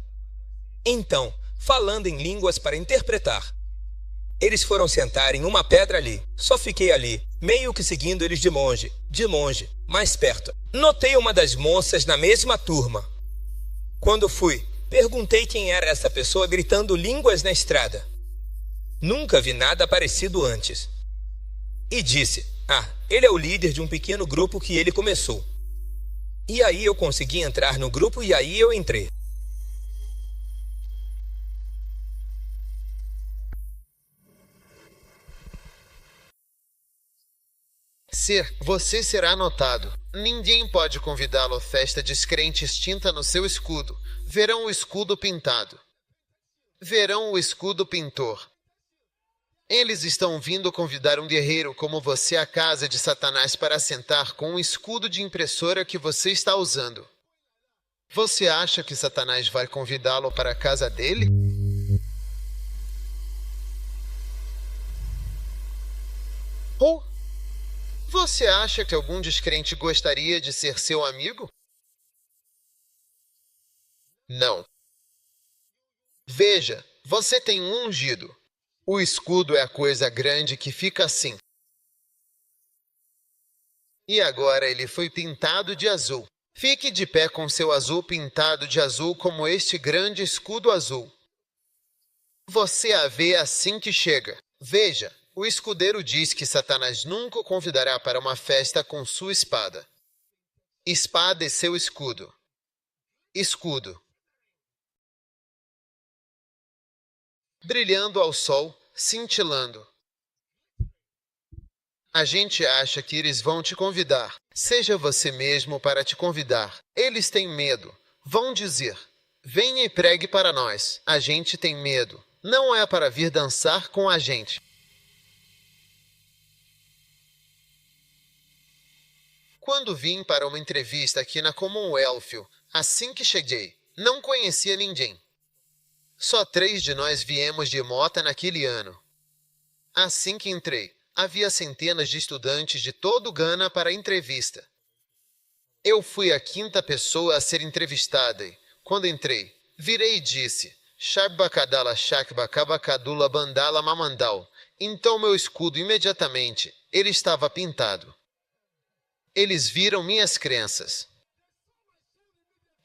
Então, falando em línguas para interpretar. Eles foram sentar em uma pedra ali. Só fiquei ali, meio que seguindo eles de longe, mais perto. Notei uma das moças na mesma turma. Quando fui, perguntei quem era essa pessoa gritando línguas na estrada. Nunca vi nada parecido antes. E disse, ele é o líder de um pequeno grupo que ele começou. E aí eu consegui entrar no grupo e aí eu entrei. Você será notado. Ninguém pode convidá-lo à festa descrente extinta no seu escudo. Verão o escudo pintado. Verão o escudo pintor. Eles estão vindo convidar um guerreiro como você à casa de Satanás para sentar com um escudo de impressora que você está usando. Você acha que Satanás vai convidá-lo para a casa dele? Ou você acha que algum descrente gostaria de ser seu amigo? Não. Veja, você tem um ungido. O escudo é a coisa grande que fica assim. E agora ele foi pintado de azul. Fique de pé com seu azul pintado de azul como este grande escudo azul. Você a vê assim que chega. Veja, o escudeiro diz que Satanás nunca o convidará para uma festa com sua espada. Espada e seu escudo. Escudo. brilhando ao sol, cintilando. A gente acha que eles vão te convidar. Seja você mesmo para te convidar. Eles têm medo. Vão dizer: venha e pregue para nós. A gente tem medo. Não é para vir dançar com a gente. Quando vim para uma entrevista aqui na Commonwealth, assim que cheguei, não conhecia ninguém. Só 3 de nós viemos de Mota naquele ano. Assim que entrei, havia centenas de estudantes de todo o Ghana para a entrevista. Eu fui a 5ª pessoa a ser entrevistada e, quando entrei, virei e disse: Shabakadala Shakbakabakadula Bandala Mamandal. Então meu escudo imediatamente, ele estava pintado. Eles viram minhas crenças.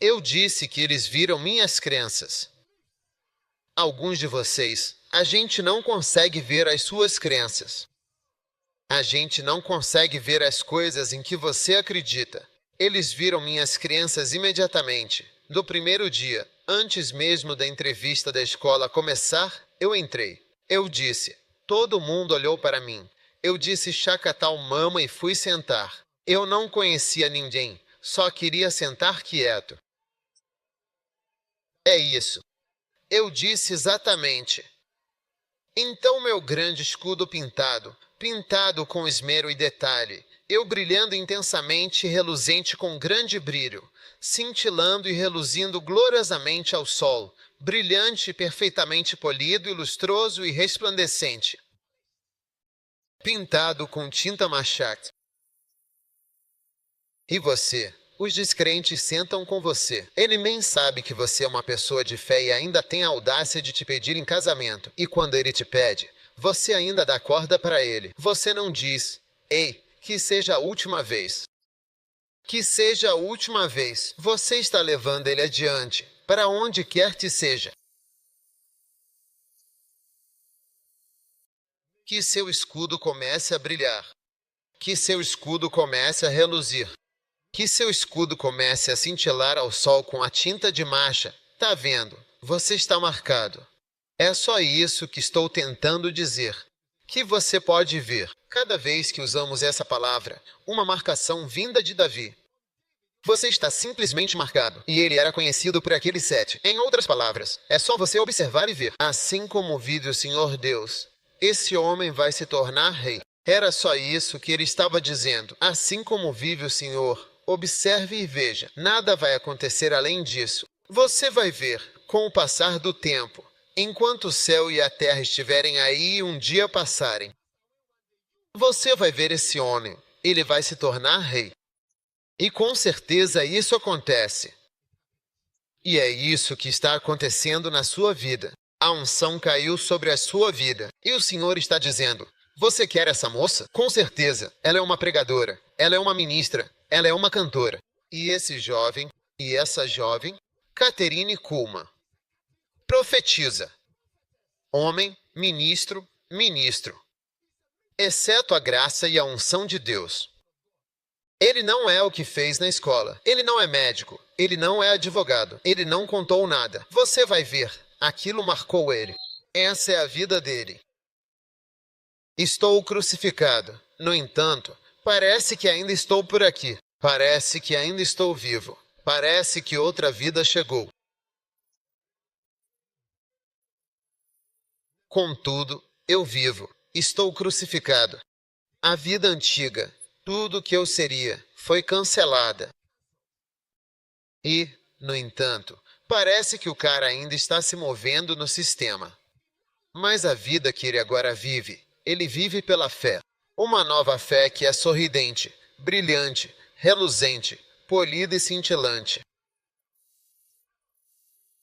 Eu disse que eles viram minhas crenças. Alguns de vocês, a gente não consegue ver as suas crenças. A gente não consegue ver as coisas em que você acredita. Eles viram minhas crenças imediatamente. No primeiro dia, antes mesmo da entrevista da escola começar, eu entrei. Eu disse. Todo mundo olhou para mim. Eu disse Chakatal Mama e fui sentar. Eu não conhecia ninguém, só queria sentar quieto. É isso. Eu disse exatamente. Então meu grande escudo pintado com esmero e detalhe, eu brilhando intensamente e reluzente com grande brilho, cintilando e reluzindo gloriosamente ao sol, brilhante e perfeitamente polido e lustroso e resplandecente. Pintado com tinta machate. E você? Os descrentes sentam com você. Ele nem sabe que você é uma pessoa de fé e ainda tem a audácia de te pedir em casamento. E quando ele te pede, você ainda dá corda para ele. Você não diz: ei, que seja a última vez. Que seja a última vez. Você está levando ele adiante, para onde quer que seja. Que seu escudo comece a brilhar. Que seu escudo comece a reluzir. Que seu escudo comece a cintilar ao sol com a tinta de marcha. Tá vendo? Você está marcado. É só isso que estou tentando dizer. Que você pode ver, cada vez que usamos essa palavra, uma marcação vinda de Davi. Você está simplesmente marcado, e ele era conhecido por aqueles 7. Em outras palavras, é só você observar e ver. Assim como vive o Senhor Deus, esse homem vai se tornar rei. Era só isso que ele estava dizendo. Assim como vive o Senhor, observe e veja. Nada vai acontecer além disso. Você vai ver, com o passar do tempo, enquanto o céu e a terra estiverem aí e um dia passarem. Você vai ver esse homem. Ele vai se tornar rei. E com certeza isso acontece. E é isso que está acontecendo na sua vida. A unção caiu sobre a sua vida. E o Senhor está dizendo: você quer essa moça? Com certeza. Ela é uma pregadora. Ela é uma ministra. Ela é uma cantora. E esse jovem, e essa jovem, Catherine Kuhlman, profetiza. Homem, ministro, ministro. Exceto a graça e a unção de Deus. Ele não é o que fez na escola. Ele não é médico. Ele não é advogado. Ele não contou nada. Você vai ver. Aquilo marcou ele. Essa é a vida dele. Estou crucificado. No entanto, parece que ainda estou por aqui. Parece que ainda estou vivo. Parece que outra vida chegou. Contudo, eu vivo. Estou crucificado. A vida antiga, tudo que eu seria, foi cancelada. E, no entanto, parece que o cara ainda está se movendo no sistema. Mas a vida que ele agora vive, ele vive pela fé. Uma nova fé que é sorridente, brilhante, reluzente, polida e cintilante.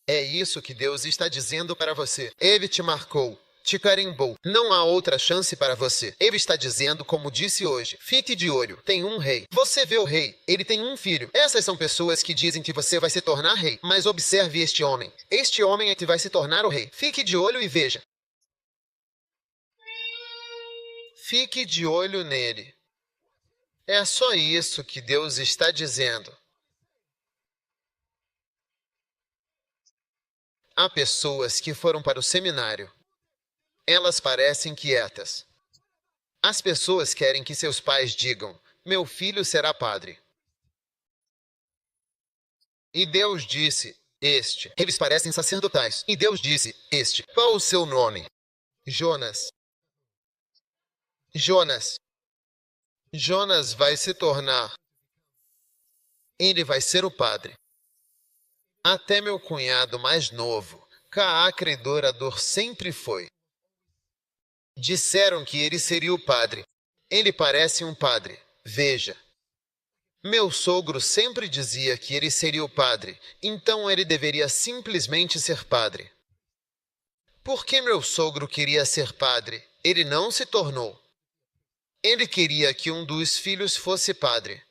É isso que Deus está dizendo para você. Ele te marcou, te carimbou. Não há outra chance para você. Ele está dizendo, como disse hoje: fique de olho, tem um rei. Você vê o rei, ele tem um filho. Essas são pessoas que dizem que você vai se tornar rei. Mas observe este homem. Este homem é que vai se tornar o rei. Fique de olho e veja. Fique de olho nele. É só isso que Deus está dizendo. Há pessoas que foram para o seminário. Elas parecem quietas. As pessoas querem que seus pais digam: meu filho será padre. E Deus disse: este. Eles parecem sacerdotais. E Deus disse: este. Qual o seu nome? Jonas. Jonas. Jonas vai se tornar. Ele vai ser o padre. Até meu cunhado mais novo, Caacre Dorador, sempre foi. Disseram que ele seria o padre. Ele parece um padre. Veja. Meu sogro sempre dizia que ele seria o padre, então ele deveria simplesmente ser padre. Por que meu sogro queria ser padre? Ele não se tornou. Ele queria que um dos filhos fosse padre.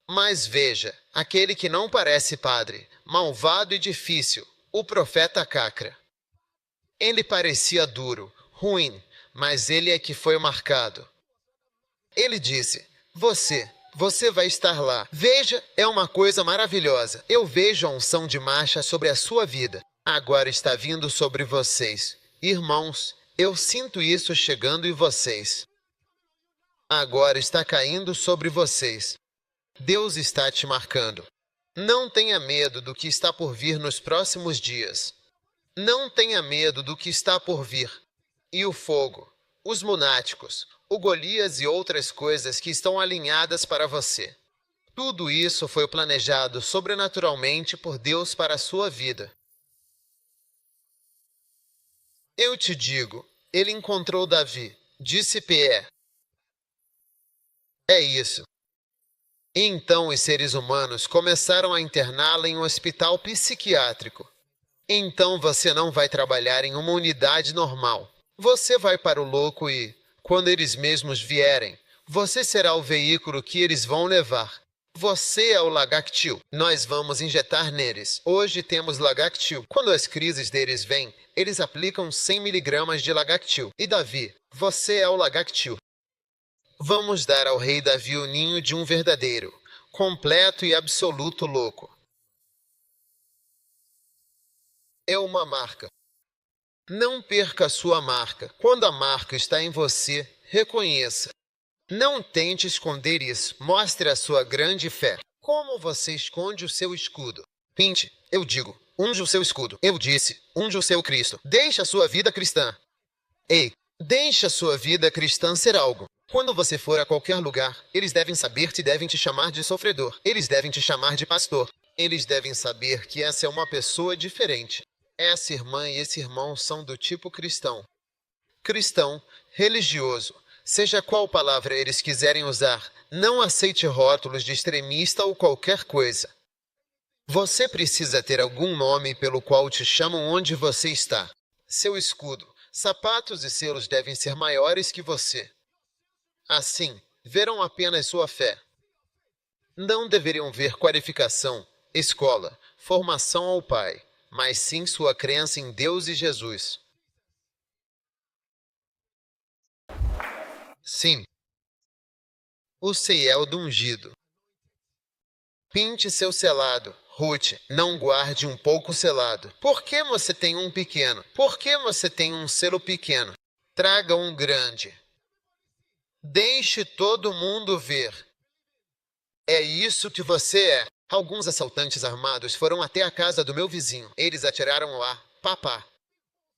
Mas veja, aquele que não parece padre, malvado e difícil, o profeta Cacra. Ele parecia duro, ruim, mas ele é que foi marcado. Ele disse: Você vai estar lá. Veja, é uma coisa maravilhosa. Eu vejo a unção de marcha sobre a sua vida. Agora está vindo sobre vocês. Irmãos, eu sinto isso chegando em vocês. Agora está caindo sobre vocês. Deus está te marcando. Não tenha medo do que está por vir nos próximos dias. Não tenha medo do que está por vir. E o fogo, os lunáticos, o Golias e outras coisas que estão alinhadas para você. Tudo isso foi planejado sobrenaturalmente por Deus para a sua vida. Eu te digo, ele encontrou Davi, disse P.E. É isso. E então os seres humanos começaram a interná-la em um hospital psiquiátrico. Então você não vai trabalhar em uma unidade normal. Você vai para o louco e, quando eles mesmos vierem, você será o veículo que eles vão levar. Você é o Lagactil. Nós vamos injetar neles. Hoje temos Lagactil. Quando as crises deles vêm, eles aplicam 100 miligramas de Lagactil. E Davi, você é o Lagactil. Vamos dar ao rei Davi o ninho de um verdadeiro, completo e absoluto louco. É uma marca. Não perca a sua marca. Quando a marca está em você, reconheça. Não tente esconder isso. Mostre a sua grande fé. Como você esconde o seu escudo? Pinte, eu digo, unja o seu escudo. Eu disse, unja o seu Cristo. Deixe a sua vida cristã. Ei, deixe a sua vida cristã ser algo. Quando você for a qualquer lugar, eles devem saber que devem te chamar de sofredor. Eles devem te chamar de pastor. Eles devem saber que essa é uma pessoa diferente. Essa irmã e esse irmão são do tipo cristão. Cristão, religioso, seja qual palavra eles quiserem usar, não aceite rótulos de extremista ou qualquer coisa. Você precisa ter algum nome pelo qual te chamam onde você está. Seu escudo, sapatos e selos devem ser maiores que você. Assim, verão apenas sua fé. Não deveriam ver qualificação, escola, formação ou pai, mas sim sua crença em Deus e Jesus. Sim. O ceiel do ungido. Pinte seu selado. Ruth, não guarde um pouco selado. Por que você tem um pequeno? Por que você tem um selo pequeno? Traga um grande. Deixe todo mundo ver. É isso que você é. Alguns assaltantes armados foram até a casa do meu vizinho. Eles atiraram lá, papá.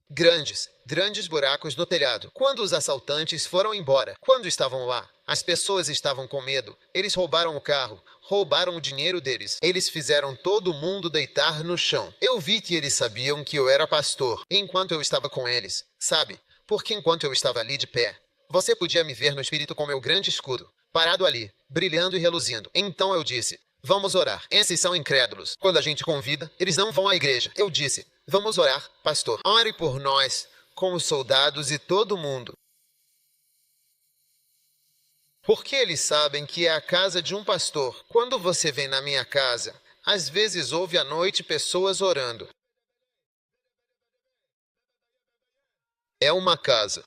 Grandes buracos no telhado. Quando os assaltantes foram embora, quando estavam lá, as pessoas estavam com medo. Eles roubaram o carro, roubaram o dinheiro deles. Eles fizeram todo mundo deitar no chão. Eu vi que eles sabiam que eu era pastor, enquanto eu estava com eles. Sabe? Porque enquanto eu estava ali de pé, você podia me ver no espírito com meu grande escudo, parado ali, brilhando e reluzindo. Então eu disse: vamos orar. Esses são incrédulos. Quando a gente convida, eles não vão à igreja. Eu disse: vamos orar, pastor. Ore por nós, com os soldados e todo mundo. Porque eles sabem que é a casa de um pastor. Quando você vem na minha casa, às vezes ouve à noite pessoas orando. É uma casa.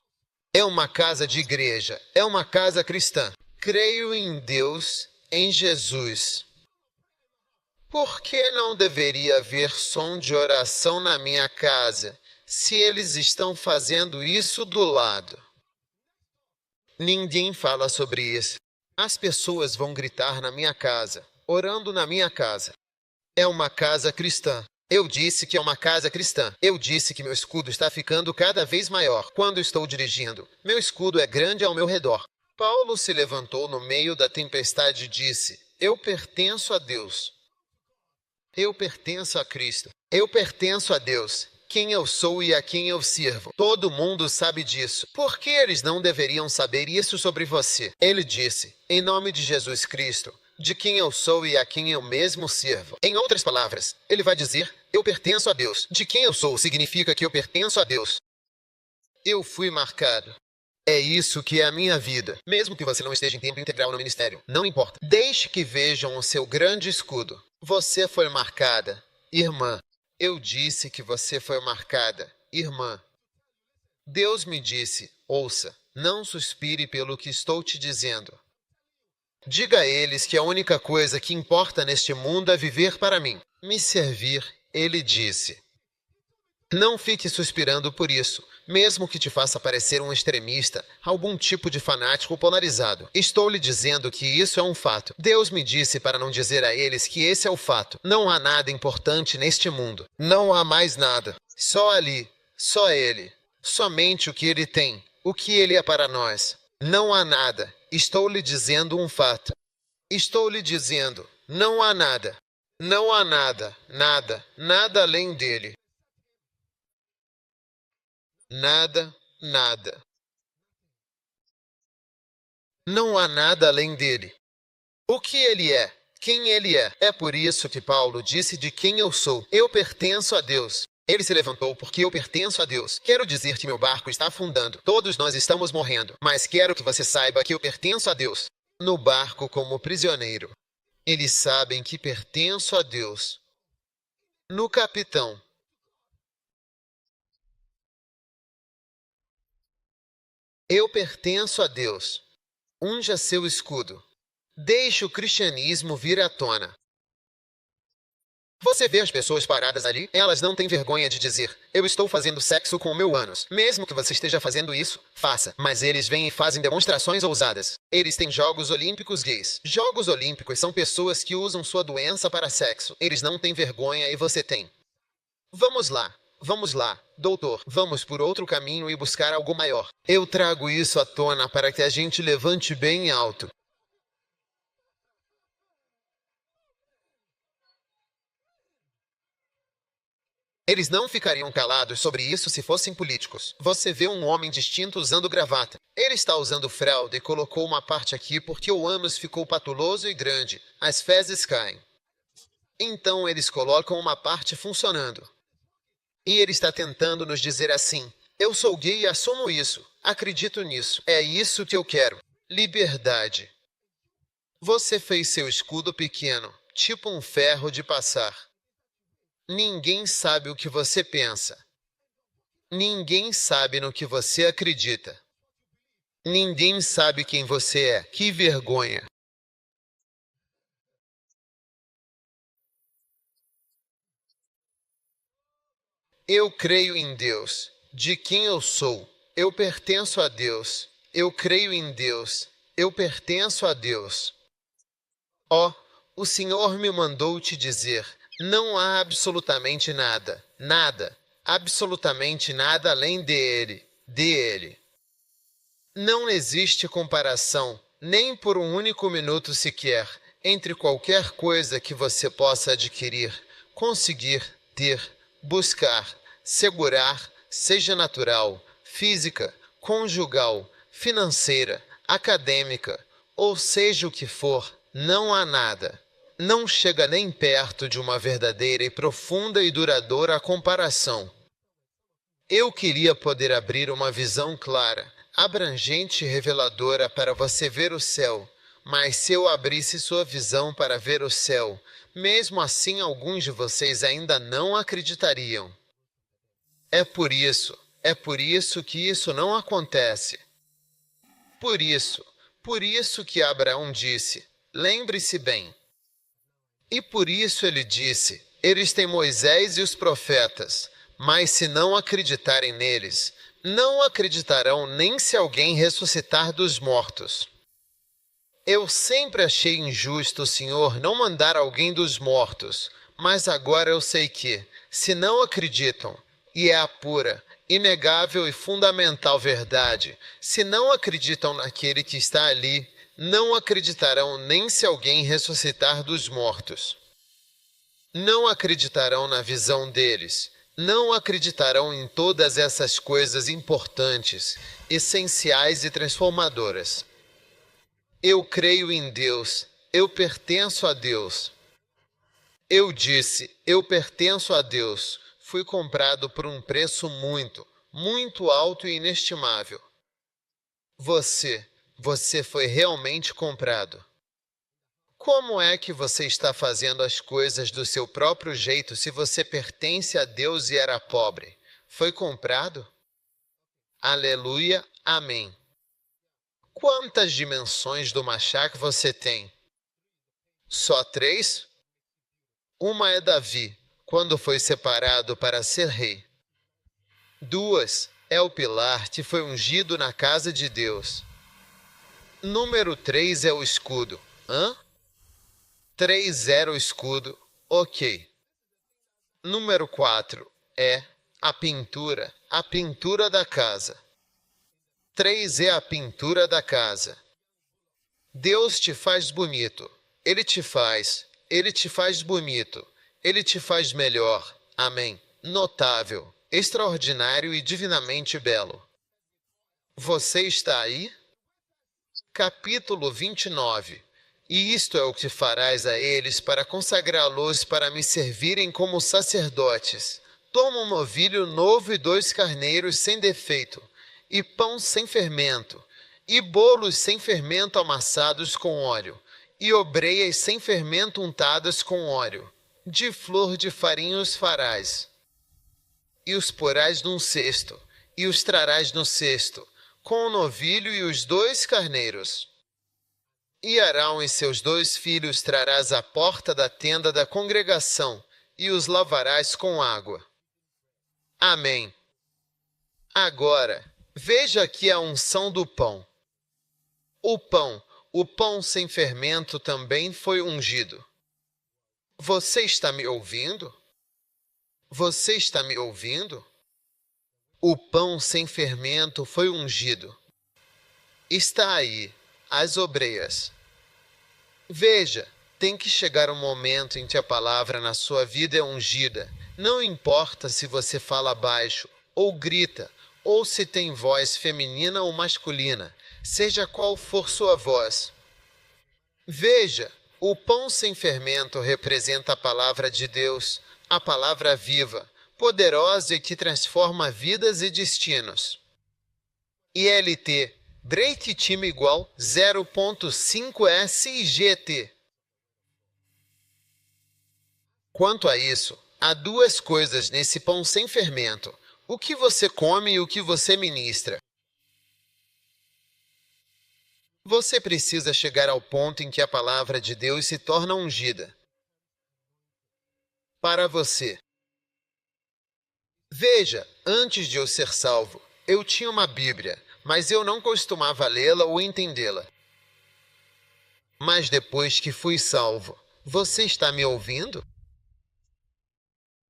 É uma casa de igreja. É uma casa cristã. Creio em Deus, em Jesus. Por que não deveria haver som de oração na minha casa? Se eles estão fazendo isso do lado. Ninguém fala sobre isso. As pessoas vão gritar na minha casa, orando na minha casa. É uma casa cristã. Eu disse que é uma casa cristã. Eu disse que meu escudo está ficando cada vez maior quando estou dirigindo. Meu escudo é grande ao meu redor. Paulo se levantou no meio da tempestade e disse: eu pertenço a Deus. Eu pertenço a Cristo. Eu pertenço a Deus, quem eu sou e a quem eu sirvo. Todo mundo sabe disso. Por que eles não deveriam saber isso sobre você? Ele disse: em nome de Jesus Cristo, de quem eu sou e a quem eu mesmo sirvo. Em outras palavras, ele vai dizer: eu pertenço a Deus. De quem eu sou significa que eu pertenço a Deus. Eu fui marcado. É isso que é a minha vida. Mesmo que você não esteja em tempo integral no ministério, não importa. Deixe que vejam o seu grande escudo. Você foi marcada, irmã. Eu disse que você foi marcada, irmã. Deus me disse: ouça, não suspire pelo que estou te dizendo. Diga a eles que a única coisa que importa neste mundo é viver para mim, me servir, ele disse. Não fique suspirando por isso, mesmo que te faça parecer um extremista, algum tipo de fanático polarizado. Estou lhe dizendo que isso é um fato. Deus me disse para não dizer a eles que esse é o fato. Não há nada importante neste mundo. Não há mais nada. Só ali, só Ele. Somente o que Ele tem, o que Ele é para nós. Não há nada. Estou lhe dizendo um fato. Estou lhe dizendo, não há nada. Não há nada, nada além dele. Nada, nada. Não há nada além dele. O que ele é? Quem ele é? É por isso que Paulo disse de quem eu sou. Eu pertenço a Deus. Ele se levantou porque eu pertenço a Deus. Quero dizer que meu barco está afundando. Todos nós estamos morrendo. Mas quero que você saiba que eu pertenço a Deus. No barco como prisioneiro. Eles sabem que pertenço a Deus. No capitão. Eu pertenço a Deus. Unja seu escudo. Deixe o cristianismo vir à tona. Você vê as pessoas paradas ali? Elas não têm vergonha de dizer: eu estou fazendo sexo com o meu ânus. Mesmo que você esteja fazendo isso, faça. Mas eles vêm e fazem demonstrações ousadas. Eles têm Jogos Olímpicos gays. Jogos Olímpicos são pessoas que usam sua doença para sexo. Eles não têm vergonha e você tem. Vamos lá, doutor. Vamos por outro caminho e buscar algo maior. Eu trago isso à tona para que a gente levante bem alto. Eles não ficariam calados sobre isso se fossem políticos. Você vê um homem distinto usando gravata. Ele está usando fralda e colocou uma parte aqui porque o ânus ficou patuloso e grande. As fezes caem. Então eles colocam uma parte funcionando. E ele está tentando nos dizer assim: eu sou gay e assumo isso. Acredito nisso. É isso que eu quero. Liberdade. Você fez seu escudo pequeno, tipo um ferro de passar. Ninguém sabe o que você pensa. Ninguém sabe no que você acredita. Ninguém sabe quem você é. Que vergonha. Eu creio em Deus, de quem eu sou. Eu pertenço a Deus. Eu creio em Deus. Eu pertenço a Deus. Ó, o Senhor me mandou te dizer: não há absolutamente nada, absolutamente nada além dele. Não existe comparação, nem por um único minuto sequer, entre qualquer coisa que você possa adquirir, conseguir, ter, buscar, segurar, seja natural, física, conjugal, financeira, acadêmica, ou seja o que for, não há nada. Não chega nem perto de uma verdadeira e profunda e duradoura comparação. Eu queria poder abrir uma visão clara, abrangente e reveladora para você ver o céu, mas se eu abrisse sua visão para ver o céu, mesmo assim alguns de vocês ainda não acreditariam. É por isso que isso não acontece. Por isso que Abraão disse: lembre-se bem. E por isso ele disse: eles têm Moisés e os profetas, mas se não acreditarem neles, não acreditarão nem se alguém ressuscitar dos mortos. Eu sempre achei injusto o Senhor não mandar alguém dos mortos, mas agora eu sei que, se não acreditam, e é a pura, inegável e fundamental verdade, se não acreditam naquele que está ali, não acreditarão nem se alguém ressuscitar dos mortos. Não acreditarão na visão deles, não acreditarão em todas essas coisas importantes, essenciais e transformadoras. Eu creio em Deus, eu pertenço a Deus. Eu disse, eu pertenço a Deus, fui comprado por um preço muito, muito alto e inestimável. Você foi realmente comprado. Como é que você está fazendo as coisas do seu próprio jeito se você pertence a Deus e era pobre? Foi comprado? Aleluia, amém. Quantas dimensões do Mashiach você tem? Só 3? Uma é Davi, quando foi separado para ser rei. 2 é o pilar que foi ungido na casa de Deus. Número 3 é o escudo. 3 era o escudo, ok. Número 4 é a pintura da casa. 3 é a pintura da casa. Deus te faz bonito. Ele te faz bonito. Ele te faz melhor. Amém. Notável, extraordinário e divinamente belo. Você está aí? Capítulo 29. E isto é o que farás a eles para consagrá-los para me servirem como sacerdotes. Toma um novilho novo e 2 carneiros sem defeito, e pão sem fermento, e bolos sem fermento amassados com óleo, e obreias sem fermento untadas com óleo. De flor de farinha os farás. E os porás num cesto, e os trarás no cesto, com o novilho e os 2 carneiros. E Arão e seus 2 filhos trarás à porta da tenda da congregação, e os lavarás com água. Amém. Agora, veja aqui a unção do pão. O pão sem fermento também foi ungido. Você está me ouvindo? Você está me ouvindo? O pão sem fermento foi ungido. Está aí, as obreias. Veja, tem que chegar um momento em que a palavra na sua vida é ungida. Não importa se você fala baixo, ou grita, ou se tem voz feminina ou masculina, seja qual for sua voz. Veja, o pão sem fermento representa a palavra de Deus, a palavra viva, poderosa e que transforma vidas e destinos. ILT, break time igual 0.5 SIGT. Quanto a isso, há 2 coisas nesse pão sem fermento: o que você come e o que você ministra. Você precisa chegar ao ponto em que a palavra de Deus se torna ungida. Para você. Veja, antes de eu ser salvo, eu tinha uma Bíblia, mas eu não costumava lê-la ou entendê-la. Mas depois que fui salvo, você está me ouvindo?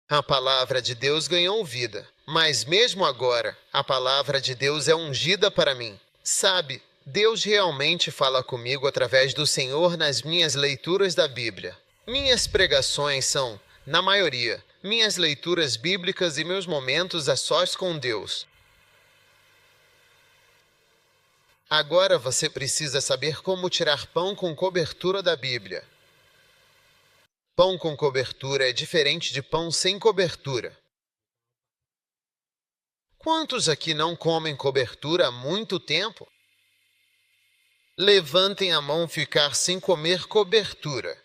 A palavra de Deus ganhou vida, mas mesmo agora, a palavra de Deus é ungida para mim. Sabe, Deus realmente fala comigo através do Senhor nas minhas leituras da Bíblia. Minhas pregações são, na maioria, minhas leituras bíblicas e meus momentos a sós com Deus. Agora você precisa saber como tirar pão com cobertura da Bíblia. Pão com cobertura é diferente de pão sem cobertura. Quantos aqui não comem cobertura há muito tempo? Levantem a mão ficar sem comer cobertura.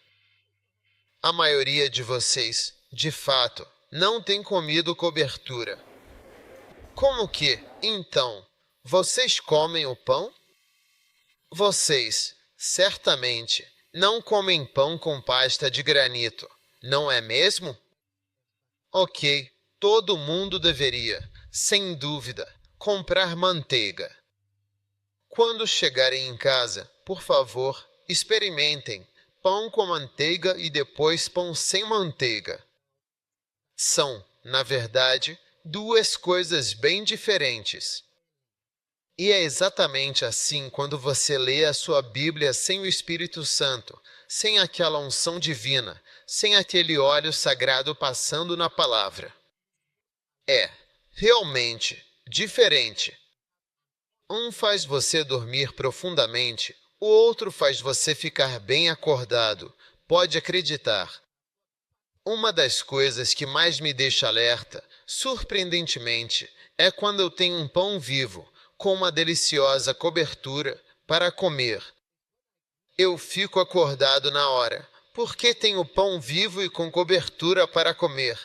A maioria de vocês, de fato, não tem comido cobertura. Como que, então, vocês comem o pão? Vocês, certamente, não comem pão com pasta de granito, não é mesmo? Ok, Todo mundo deveria, sem dúvida, comprar manteiga. Quando chegarem em casa, por favor, experimentem pão com manteiga e depois pão sem manteiga. São, na verdade, duas coisas bem diferentes. E é exatamente assim quando você lê a sua Bíblia sem o Espírito Santo, sem aquela unção divina, sem aquele óleo sagrado passando na palavra. É, realmente, diferente. Um faz você dormir profundamente, o outro faz você ficar bem acordado. Pode acreditar. Uma das coisas que mais me deixa alerta, surpreendentemente, é quando eu tenho um pão vivo, com uma deliciosa cobertura, para comer. Eu fico acordado na hora, porque tenho pão vivo e com cobertura para comer.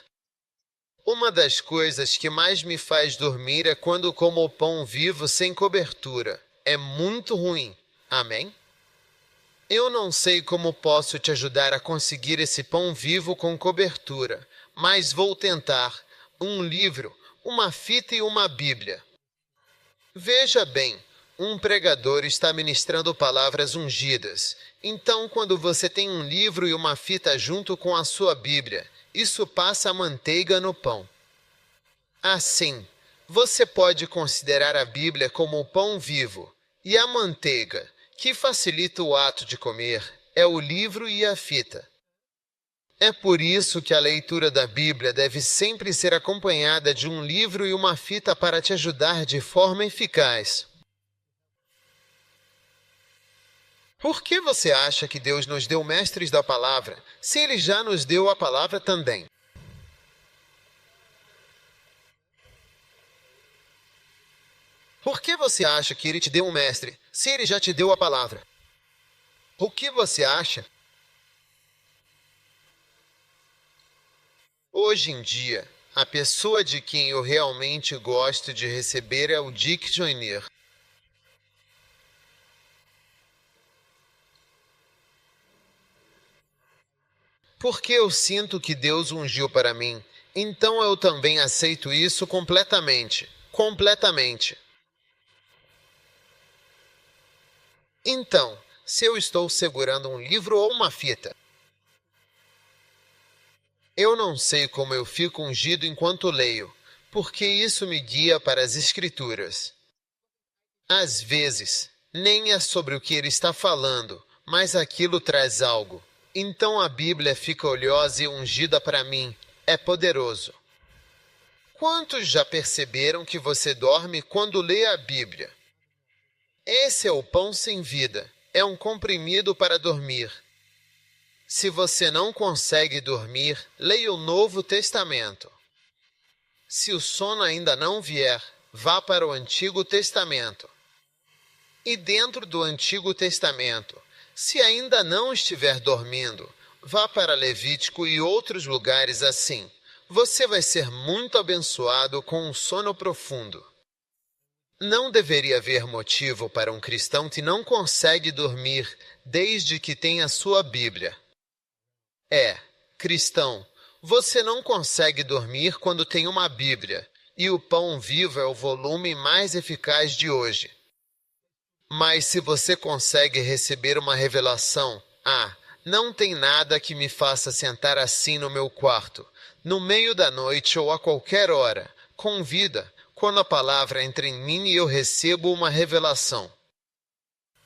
Uma das coisas que mais me faz dormir é quando como o pão vivo sem cobertura. É muito ruim. Amém? Eu não sei como posso te ajudar a conseguir esse pão vivo com cobertura, mas vou tentar. Um livro, uma fita e uma Bíblia. Veja bem, um pregador está ministrando palavras ungidas. Então, quando você tem um livro e uma fita junto com a sua Bíblia, isso passa a manteiga no pão. Assim, você pode considerar a Bíblia como o pão vivo, e a manteiga, que facilita o ato de comer, é o livro e a fita. É por isso que a leitura da Bíblia deve sempre ser acompanhada de um livro e uma fita para te ajudar de forma eficaz. Por que você acha que Deus nos deu mestres da palavra, se Ele já nos deu a palavra também? Por que você acha que Ele te deu um mestre, se Ele já te deu a palavra? O que você acha? Hoje em dia, a pessoa de quem eu realmente gosto de receber é o Dick Joyner. Porque eu sinto que Deus ungiu para mim, então eu também aceito isso completamente. Completamente. Então, se eu estou segurando um livro ou uma fita, eu não sei como eu fico ungido enquanto leio, porque isso me guia para as Escrituras. Às vezes, nem é sobre o que ele está falando, mas aquilo traz algo. Então a Bíblia fica oleosa e ungida para mim. É poderoso. Quantos já perceberam que você dorme quando lê a Bíblia? Esse é o pão sem vida. É um comprimido para dormir. Se você não consegue dormir, leia o Novo Testamento. Se o sono ainda não vier, vá para o Antigo Testamento. E dentro do Antigo Testamento, se ainda não estiver dormindo, vá para Levítico e outros lugares assim. Você vai ser muito abençoado com um sono profundo. Não deveria haver motivo para um cristão que não consegue dormir desde que tem a sua Bíblia. Cristão, você não consegue dormir quando tem uma Bíblia, e o pão vivo é o volume mais eficaz de hoje. Mas se você consegue receber uma revelação, não tem nada que me faça sentar assim no meu quarto, no meio da noite ou a qualquer hora, com vida, quando a palavra entra em mim e eu recebo uma revelação.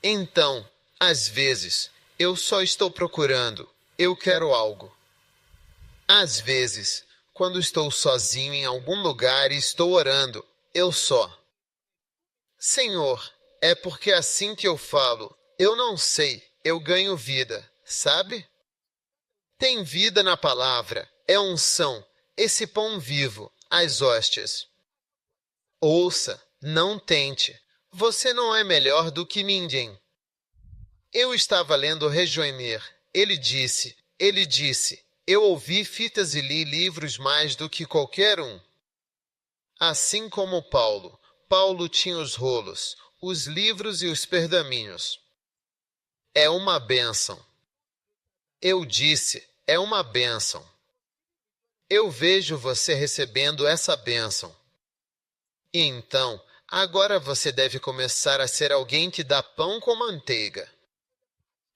Então, às vezes, eu só estou procurando, eu quero algo. Às vezes, quando estou sozinho em algum lugar e estou orando, eu só. Senhor, é porque é assim que eu falo, eu não sei, eu ganho vida, sabe? Tem vida na palavra, é unção, esse pão vivo, as hóstias. Ouça, não tente, você não é melhor do que ninguém. Eu estava lendo Rejoimer, ele disse, eu ouvi fitas e li livros mais do que qualquer um. Assim como Paulo tinha os rolos, os livros e os pergaminhos. É uma bênção. Eu disse, é uma bênção. Eu vejo você recebendo essa bênção. E então, agora você deve começar a ser alguém que dá pão com manteiga.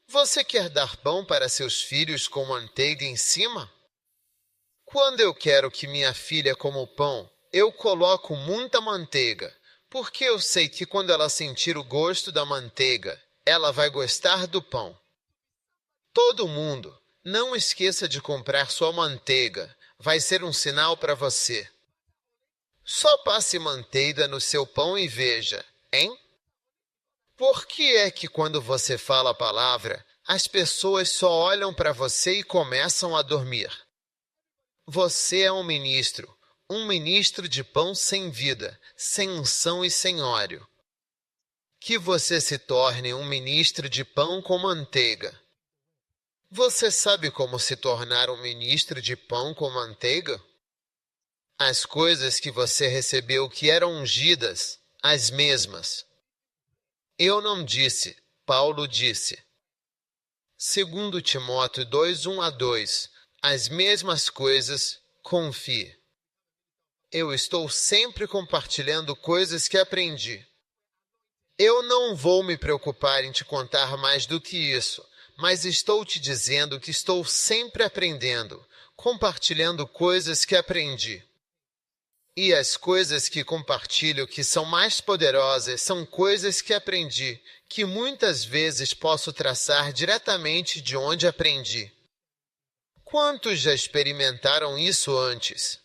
Você quer dar pão para seus filhos com manteiga em cima? Quando eu quero que minha filha coma o pão, eu coloco muita manteiga, porque eu sei que quando ela sentir o gosto da manteiga, ela vai gostar do pão. Todo mundo, não esqueça de comprar sua manteiga. Vai ser um sinal para você. Só passe manteiga no seu pão e veja, hein? Por que é que quando você fala a palavra, as pessoas só olham para você e começam a dormir? Você é um ministro de pão sem vida, sem unção e sem óleo. Que você se torne um ministro de pão com manteiga. Você sabe como se tornar um ministro de pão com manteiga? As coisas que você recebeu que eram ungidas, as mesmas. Eu não disse, Paulo disse. 2 Timóteo 2:1-2, as mesmas coisas, confie. Eu estou sempre compartilhando coisas que aprendi. Eu não vou me preocupar em te contar mais do que isso, mas estou te dizendo que estou sempre aprendendo, compartilhando coisas que aprendi. E as coisas que compartilho que são mais poderosas são coisas que aprendi, que muitas vezes posso traçar diretamente de onde aprendi. Quantos já experimentaram isso antes?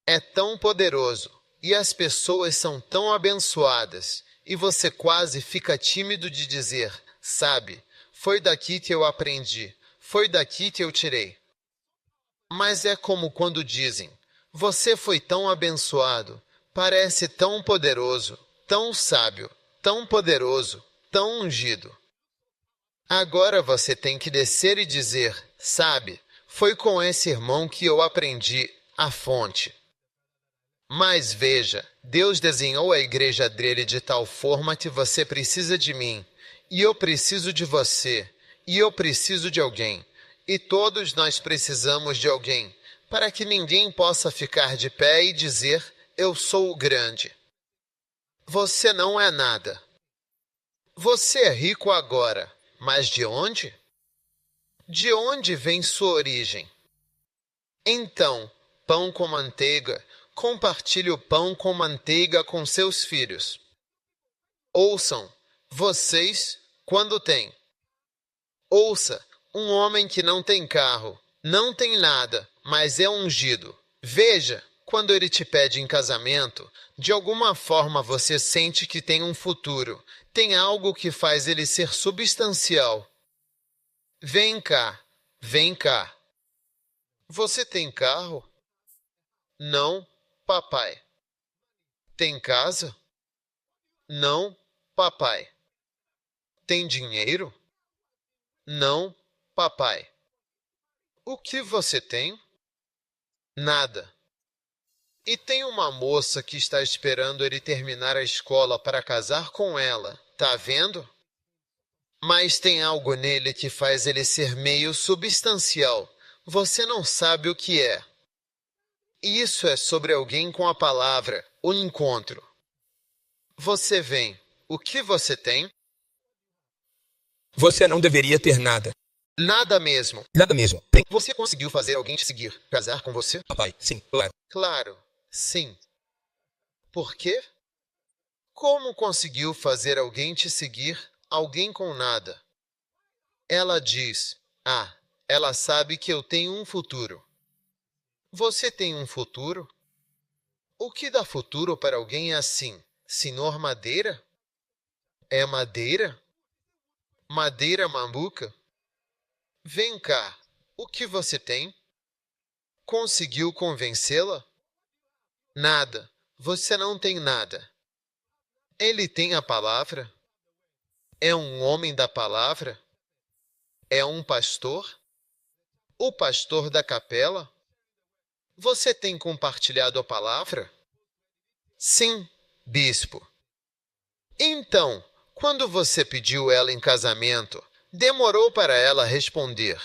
É tão poderoso, e as pessoas são tão abençoadas, e você quase fica tímido de dizer, sabe, foi daqui que eu aprendi, foi daqui que eu tirei. Mas é como quando dizem, você foi tão abençoado, parece tão poderoso, tão sábio, tão poderoso, tão ungido. Agora você tem que descer e dizer, sabe, foi com esse irmão que eu aprendi a fonte. Mas veja, Deus desenhou a igreja dele de tal forma que você precisa de mim, e eu preciso de você, e eu preciso de alguém, e todos nós precisamos de alguém, para que ninguém possa ficar de pé e dizer, eu sou o grande. Você não é nada. Você é rico agora, mas de onde? De onde vem sua origem? Então, pão com manteiga, compartilhe o pão com manteiga com seus filhos. Ouçam, vocês, quando têm. Ouça, um homem que não tem carro, não tem nada, mas é ungido. Veja, quando ele te pede em casamento, de alguma forma você sente que tem um futuro, tem algo que faz ele ser substancial. Vem cá, vem cá. Você tem carro? Não, papai. Tem casa? Não, papai. Tem dinheiro? Não, papai. O que você tem? Nada. E tem uma moça que está esperando ele terminar a escola para casar com ela, tá vendo? Mas tem algo nele que faz ele ser meio substancial. Você não sabe o que é. Isso é sobre alguém com a palavra, o encontro. Você vem. O que você tem? Você não deveria ter nada. Nada mesmo. Nada mesmo. Você conseguiu fazer alguém te seguir, casar com você? Papai, sim, claro. Claro, sim. Por quê? Como conseguiu fazer alguém te seguir, alguém com nada? Ela diz, ela sabe que eu tenho um futuro. Você tem um futuro? O que dá futuro para alguém assim? Senhor Madeira? É madeira? Madeira mambuca? Vem cá, o que você tem? Conseguiu convencê-la? Nada, você não tem nada. Ele tem a palavra? É um homem da palavra? É um pastor? O pastor da capela? Você tem compartilhado a palavra? Sim, bispo. Então, quando você pediu ela em casamento, demorou para ela responder?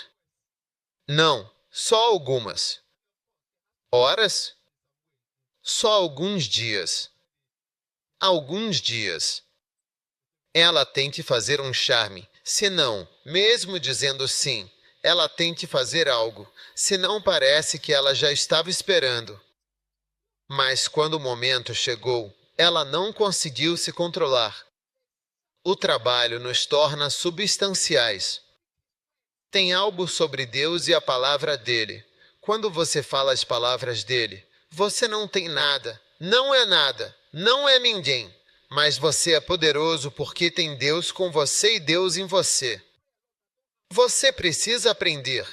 Não, só algumas. Horas? Só alguns dias. Alguns dias. Ela tem que fazer um charme, senão, mesmo dizendo sim, ela tem que fazer algo, senão parece que ela já estava esperando. Mas quando o momento chegou, ela não conseguiu se controlar. O trabalho nos torna substanciais. Tem algo sobre Deus e a palavra dele. Quando você fala as palavras dele, você não tem nada, não é nada, não é ninguém. Mas você é poderoso porque tem Deus com você e Deus em você. Você precisa aprender.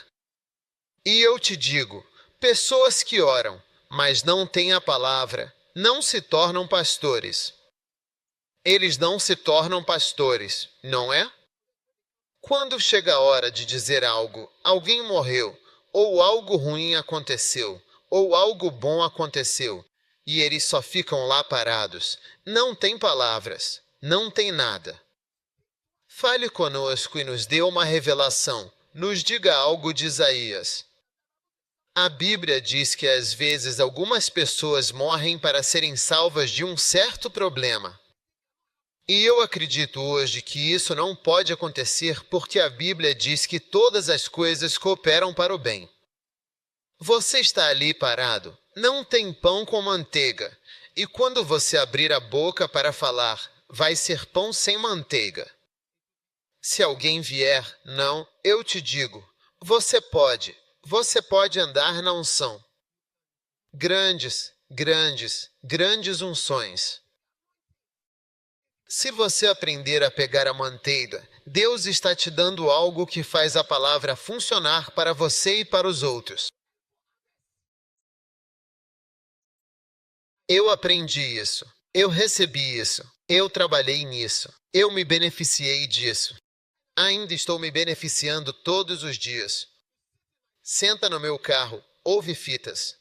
E eu te digo, pessoas que oram, mas não têm a palavra, não se tornam pastores. Eles não se tornam pastores, não é? Quando chega a hora de dizer algo, alguém morreu, ou algo ruim aconteceu, ou algo bom aconteceu, e eles só ficam lá parados. Não tem palavras, não tem nada. Fale conosco e nos dê uma revelação. Nos diga algo de Isaías. A Bíblia diz que às vezes algumas pessoas morrem para serem salvas de um certo problema. E eu acredito hoje que isso não pode acontecer porque a Bíblia diz que todas as coisas cooperam para o bem. Você está ali parado, não tem pão com manteiga, e quando você abrir a boca para falar, vai ser pão sem manteiga. Se alguém vier, não, eu te digo, você pode andar na unção. Grandes, grandes, grandes unções. Se você aprender a pegar a manteiga, Deus está te dando algo que faz a palavra funcionar para você e para os outros. Eu aprendi isso. Eu recebi isso. Eu trabalhei nisso. Eu me beneficiei disso. Ainda estou me beneficiando todos os dias. Senta no meu carro, ouve fitas.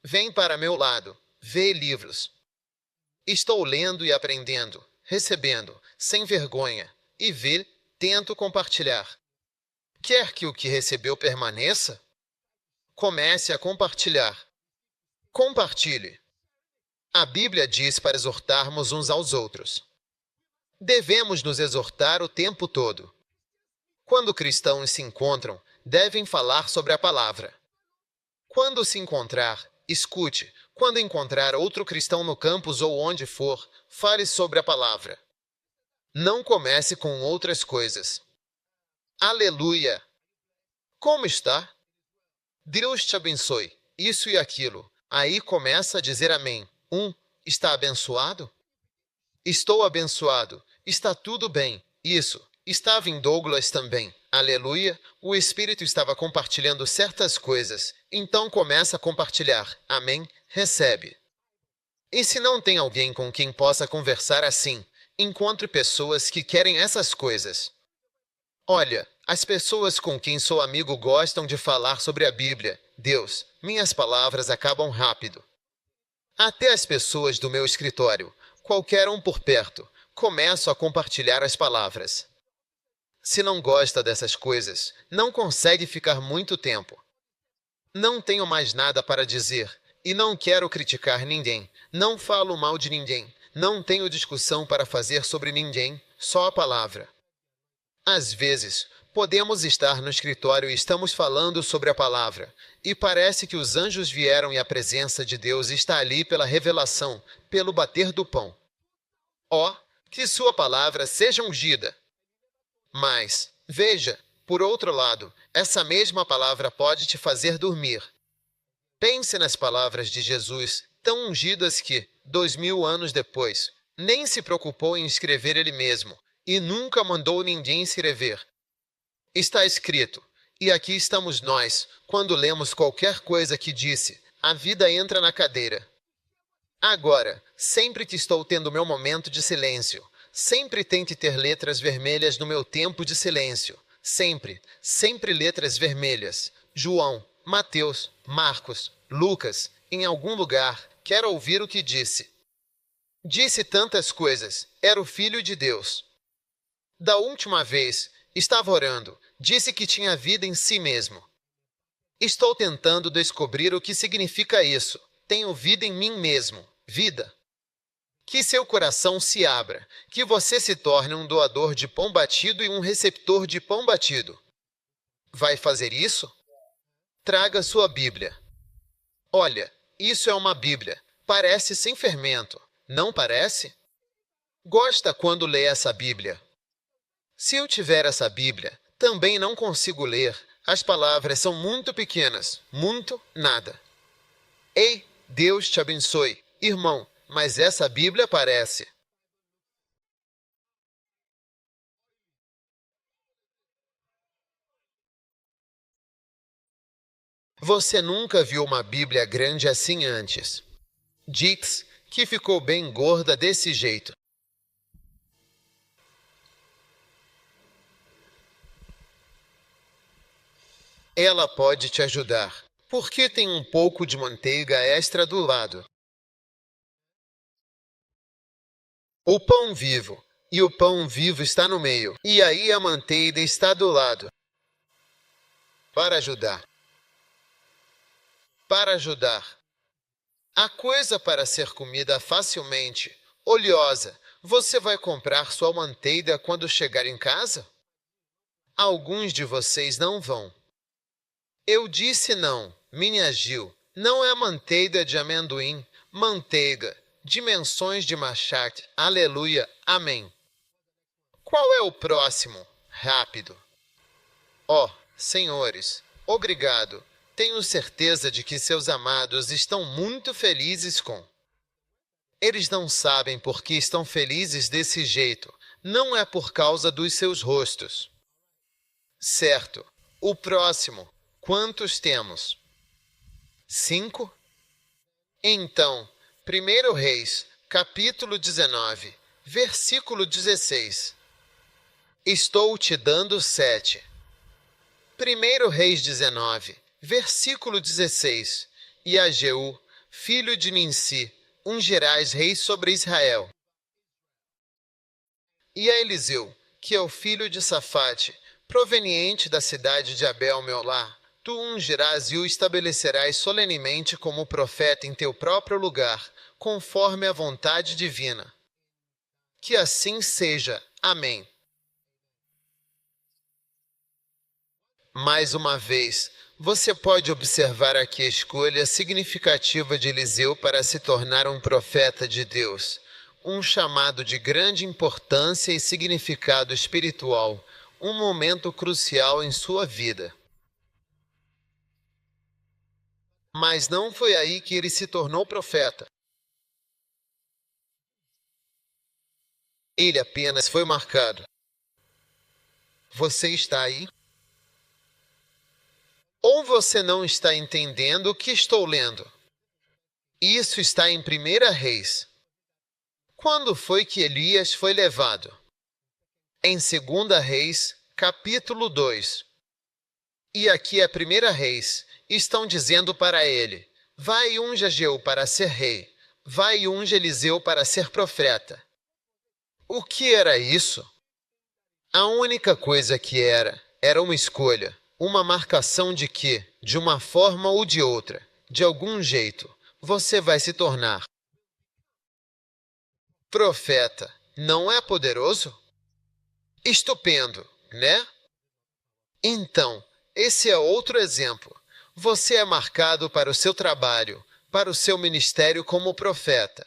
Vem para meu lado, vê livros. Estou lendo e aprendendo, recebendo, sem vergonha, e tento compartilhar. Quer que o que recebeu permaneça? Comece a compartilhar. Compartilhe. A Bíblia diz para exortarmos uns aos outros. Devemos nos exortar o tempo todo. Quando cristãos se encontram, devem falar sobre a palavra. Quando se encontrar, escute. Quando encontrar outro cristão no campus ou onde for, fale sobre a palavra. Não comece com outras coisas. Aleluia! Como está? Deus te abençoe. Isso e aquilo. Aí começa a dizer amém. Está abençoado? Estou abençoado. Está tudo bem. Isso. Estava em Douglas também. Aleluia. O Espírito estava compartilhando certas coisas. Então começa a compartilhar. Amém. Recebe. E se não tem alguém com quem possa conversar assim, encontre pessoas que querem essas coisas. Olha, as pessoas com quem sou amigo gostam de falar sobre a Bíblia. Deus, minhas palavras acabam rápido. Até as pessoas do meu escritório, qualquer um por perto, começo a compartilhar as palavras. Se não gosta dessas coisas, não consegue ficar muito tempo. Não tenho mais nada para dizer, e não quero criticar ninguém, não falo mal de ninguém, não tenho discussão para fazer sobre ninguém, só a palavra. Às vezes, podemos estar no escritório e estamos falando sobre a palavra, e parece que os anjos vieram e a presença de Deus está ali pela revelação, pelo bater do pão. Que sua palavra seja ungida! Mas, veja, por outro lado, essa mesma palavra pode te fazer dormir. Pense nas palavras de Jesus, tão ungidas que, 2000 anos depois, nem se preocupou em escrever ele mesmo, e nunca mandou ninguém escrever. Está escrito, e aqui estamos nós, quando lemos qualquer coisa que disse, a vida entra na cadeira. Agora, sempre que estou tendo meu momento de silêncio, sempre tente ter letras vermelhas no meu tempo de silêncio. Sempre, sempre letras vermelhas. João, Mateus, Marcos, Lucas, em algum lugar, quero ouvir o que disse. Disse tantas coisas, era o Filho de Deus. Da última vez, estava orando, disse que tinha vida em si mesmo. Estou tentando descobrir o que significa isso. Tenho vida em mim mesmo. Vida. Que seu coração se abra, que você se torne um doador de pão batido e um receptor de pão batido. Vai fazer isso? Traga sua Bíblia. Olha, isso é uma Bíblia. Parece sem fermento, não parece? Gosta quando lê essa Bíblia? Se eu tiver essa Bíblia, também não consigo ler. As palavras são muito pequenas, muito nada. Ei, Deus te abençoe, irmão, mas essa Bíblia parece. Você nunca viu uma Bíblia grande assim antes. Diz que ficou bem gorda desse jeito. Ela pode te ajudar, porque tem um pouco de manteiga extra do lado. O pão vivo. E o pão vivo está no meio. E aí a manteiga está do lado. Para ajudar. Para ajudar. A coisa para ser comida facilmente, oleosa. Você vai comprar sua manteiga quando chegar em casa? Alguns de vocês não vão. Eu disse não, minha Gil. Não é manteiga de amendoim, manteiga. Dimensões de machate. Aleluia. Amém. Qual é o próximo? Rápido. Oh, senhores, obrigado. Tenho certeza de que seus amados estão muito felizes com. Eles não sabem por que estão felizes desse jeito. Não é por causa dos seus rostos. Certo. O próximo. Quantos temos? 5? Então, 1 Reis, capítulo 19, versículo 16. Estou te dando 7. 1 Reis 19, versículo 16. E a Jeú, filho de Ninsi, ungirás rei sobre Israel. E a Eliseu, que é o filho de Safate, proveniente da cidade de Abel-Meolá, tu o ungirás e o estabelecerás solenemente como profeta em teu próprio lugar, conforme a vontade divina. Que assim seja. Amém. Mais uma vez, você pode observar aqui a escolha significativa de Eliseu para se tornar um profeta de Deus, um chamado de grande importância e significado espiritual, um momento crucial em sua vida. Mas não foi aí que ele se tornou profeta. Ele apenas foi marcado. Você está aí? Ou você não está entendendo o que estou lendo? Isso está em 1 Reis. Quando foi que Elias foi levado? Em 2 Reis, capítulo 2. E aqui é 1 Reis. Estão dizendo para ele: vai e unja Jeú para ser rei. Vai e unja Eliseu para ser profeta. O que era isso? A única coisa que era uma escolha, uma marcação de que, de uma forma ou de outra, de algum jeito, você vai se tornar profeta. Não é poderoso? Estupendo, né? Então, esse é outro exemplo. Você é marcado para o seu trabalho, para o seu ministério como profeta.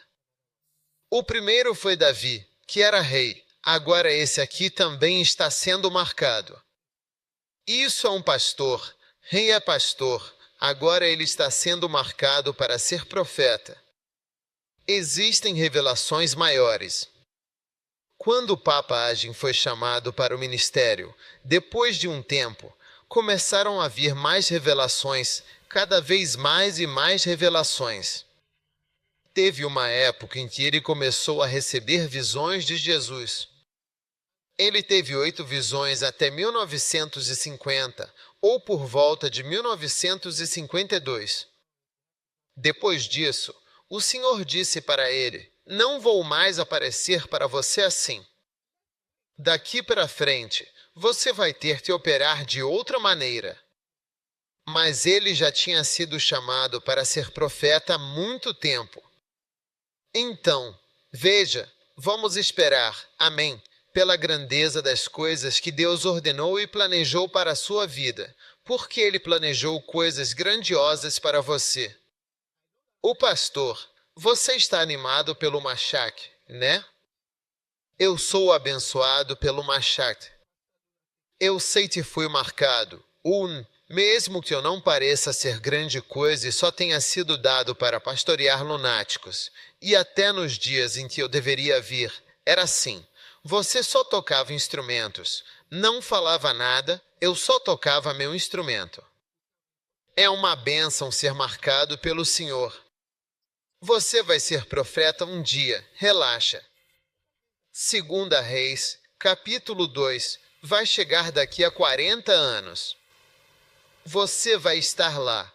O primeiro foi Davi, que era rei. Agora esse aqui também está sendo marcado. Isso é um pastor. Rei é pastor. Agora ele está sendo marcado para ser profeta. Existem revelações maiores. Quando o Papa Agem foi chamado para o ministério, depois de um tempo, começaram a vir mais revelações, cada vez mais e mais revelações. Teve uma época em que ele começou a receber visões de Jesus. Ele teve 8 visões até 1950, ou por volta de 1952. Depois disso, o Senhor disse para ele: não vou mais aparecer para você assim. Daqui para frente, você vai ter que operar de outra maneira. Mas ele já tinha sido chamado para ser profeta há muito tempo. Então, veja, vamos esperar, amém, pela grandeza das coisas que Deus ordenou e planejou para a sua vida, porque ele planejou coisas grandiosas para você. O pastor, você está animado pelo Mashiach, né? Eu sou abençoado pelo Mashiach. Eu sei que fui marcado, mesmo que eu não pareça ser grande coisa e só tenha sido dado para pastorear lunáticos, e até nos dias em que eu deveria vir, era assim. Você só tocava instrumentos, não falava nada, eu só tocava meu instrumento. É uma bênção ser marcado pelo Senhor. Você vai ser profeta um dia, relaxa. 2 Reis, capítulo 2, vai chegar daqui a 40 anos. Você vai estar lá.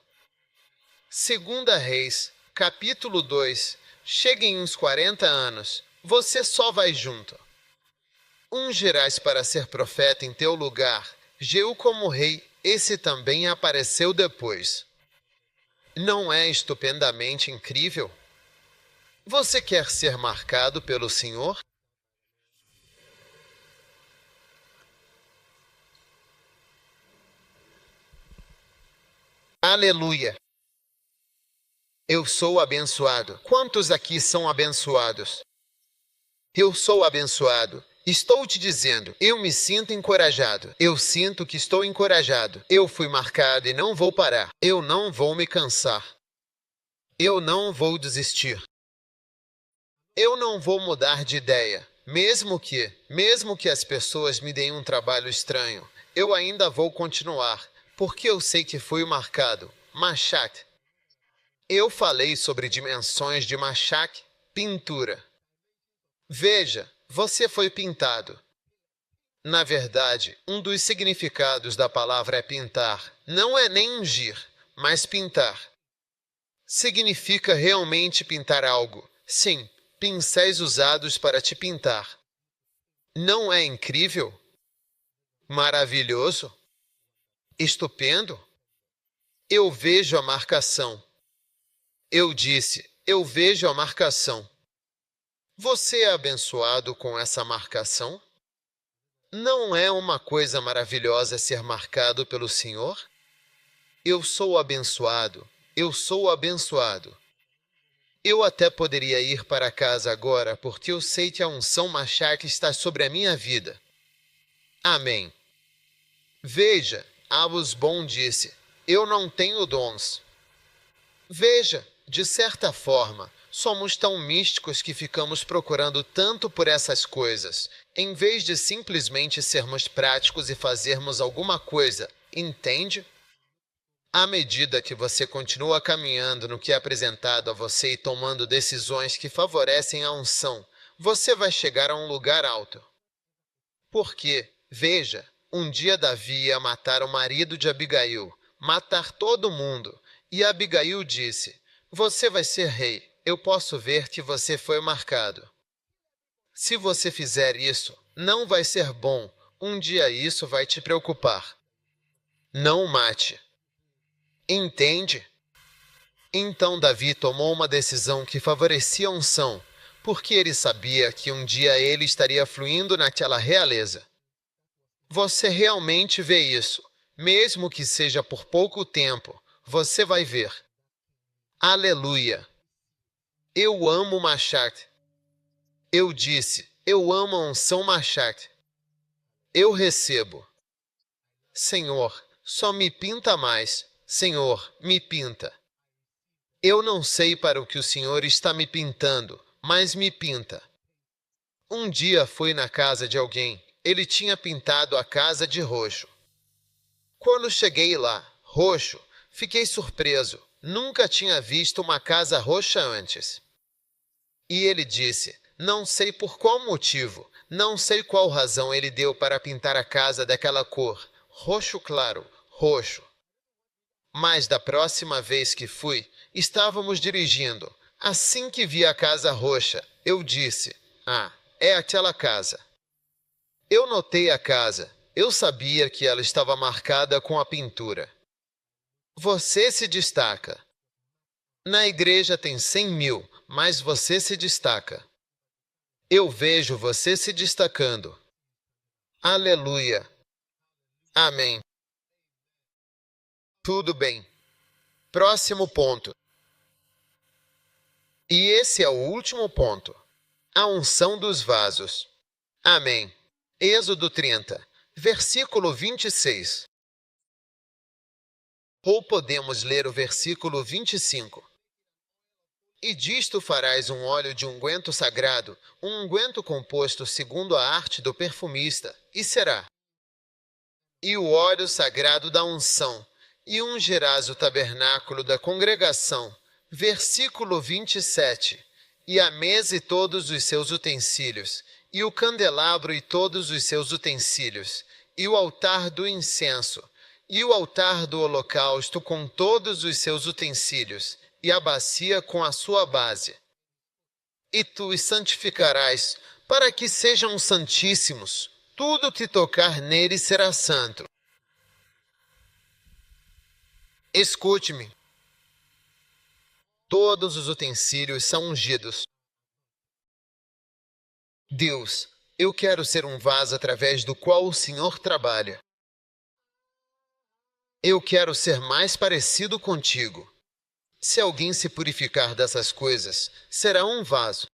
2 Reis, capítulo 2, chega em uns 40 anos, você só vai junto. Ungirás para ser profeta em teu lugar, Jeú como rei, esse também apareceu depois. Não é estupendamente incrível? Você quer ser marcado pelo Senhor? Aleluia! Eu sou abençoado. Quantos aqui são abençoados? Eu sou abençoado. Estou te dizendo, eu me sinto encorajado. Eu sinto que estou encorajado. Eu fui marcado e não vou parar. Eu não vou me cansar. Eu não vou desistir. Eu não vou mudar de ideia. Mesmo que as pessoas me deem um trabalho estranho, eu ainda vou continuar, porque eu sei que fui marcado. Mashiach. Eu falei sobre dimensões de Mashiach, pintura. Veja, você foi pintado. Na verdade, um dos significados da palavra é pintar. Não é nem ungir, mas pintar. Significa realmente pintar algo. Sim, pincéis usados para te pintar. Não é incrível? Maravilhoso? Estupendo? Eu vejo a marcação. Eu disse, eu vejo a marcação. Você é abençoado com essa marcação? Não é uma coisa maravilhosa ser marcado pelo Senhor? Eu sou abençoado. Eu sou abençoado. Eu até poderia ir para casa agora, porque eu sei que a unção Mashiach está sobre a minha vida. Amém. Veja, Abus-Bom disse, eu não tenho dons. Veja, de certa forma, somos tão místicos que ficamos procurando tanto por essas coisas, em vez de simplesmente sermos práticos e fazermos alguma coisa, entende? À medida que você continua caminhando no que é apresentado a você e tomando decisões que favorecem a unção, você vai chegar a um lugar alto. Porque, veja, um dia Davi ia matar o marido de Abigail, matar todo mundo, e Abigail disse, você vai ser rei. Eu posso ver que você foi marcado. Se você fizer isso, não vai ser bom. Um dia isso vai te preocupar. Não o mate. Entende? Então Davi tomou uma decisão que favorecia a unção, porque ele sabia que um dia ele estaria fluindo naquela realeza. Você realmente vê isso, mesmo que seja por pouco tempo, você vai ver. Aleluia! Eu amo Mashiach. Eu disse, eu amo a unção Mashiach. Eu recebo. Senhor, só me pinta mais. Senhor, me pinta. Eu não sei para o que o Senhor está me pintando, mas me pinta. Um dia fui na casa de alguém. Ele tinha pintado a casa de roxo. Quando cheguei lá, roxo, fiquei surpreso. Nunca tinha visto uma casa roxa antes. E ele disse, não sei por qual motivo, não sei qual razão ele deu para pintar a casa daquela cor, roxo claro, roxo. Mas da próxima vez que fui, estávamos dirigindo. Assim que vi a casa roxa, eu disse, é aquela casa. Eu notei a casa, eu sabia que ela estava marcada com a pintura. Você se destaca. Na igreja tem 100.000, mas você se destaca. Eu vejo você se destacando. Aleluia. Amém. Tudo bem. Próximo ponto. E esse é o último ponto. A unção dos vasos. Amém. Êxodo 30, versículo 26. Ou podemos ler o versículo 25. E disto farás um óleo de unguento sagrado, um unguento composto segundo a arte do perfumista, e será. E o óleo sagrado da unção, e ungirás o tabernáculo da congregação. Versículo 27. E a mesa e todos os seus utensílios, e o candelabro e todos os seus utensílios, e o altar do incenso, e o altar do holocausto com todos os seus utensílios, e a bacia com a sua base. E tu os santificarás, para que sejam santíssimos. Tudo que tocar neles será santo. Escute-me. Todos os utensílios são ungidos. Deus, eu quero ser um vaso através do qual o Senhor trabalha. Eu quero ser mais parecido contigo. Se alguém se purificar dessas coisas, será um vaso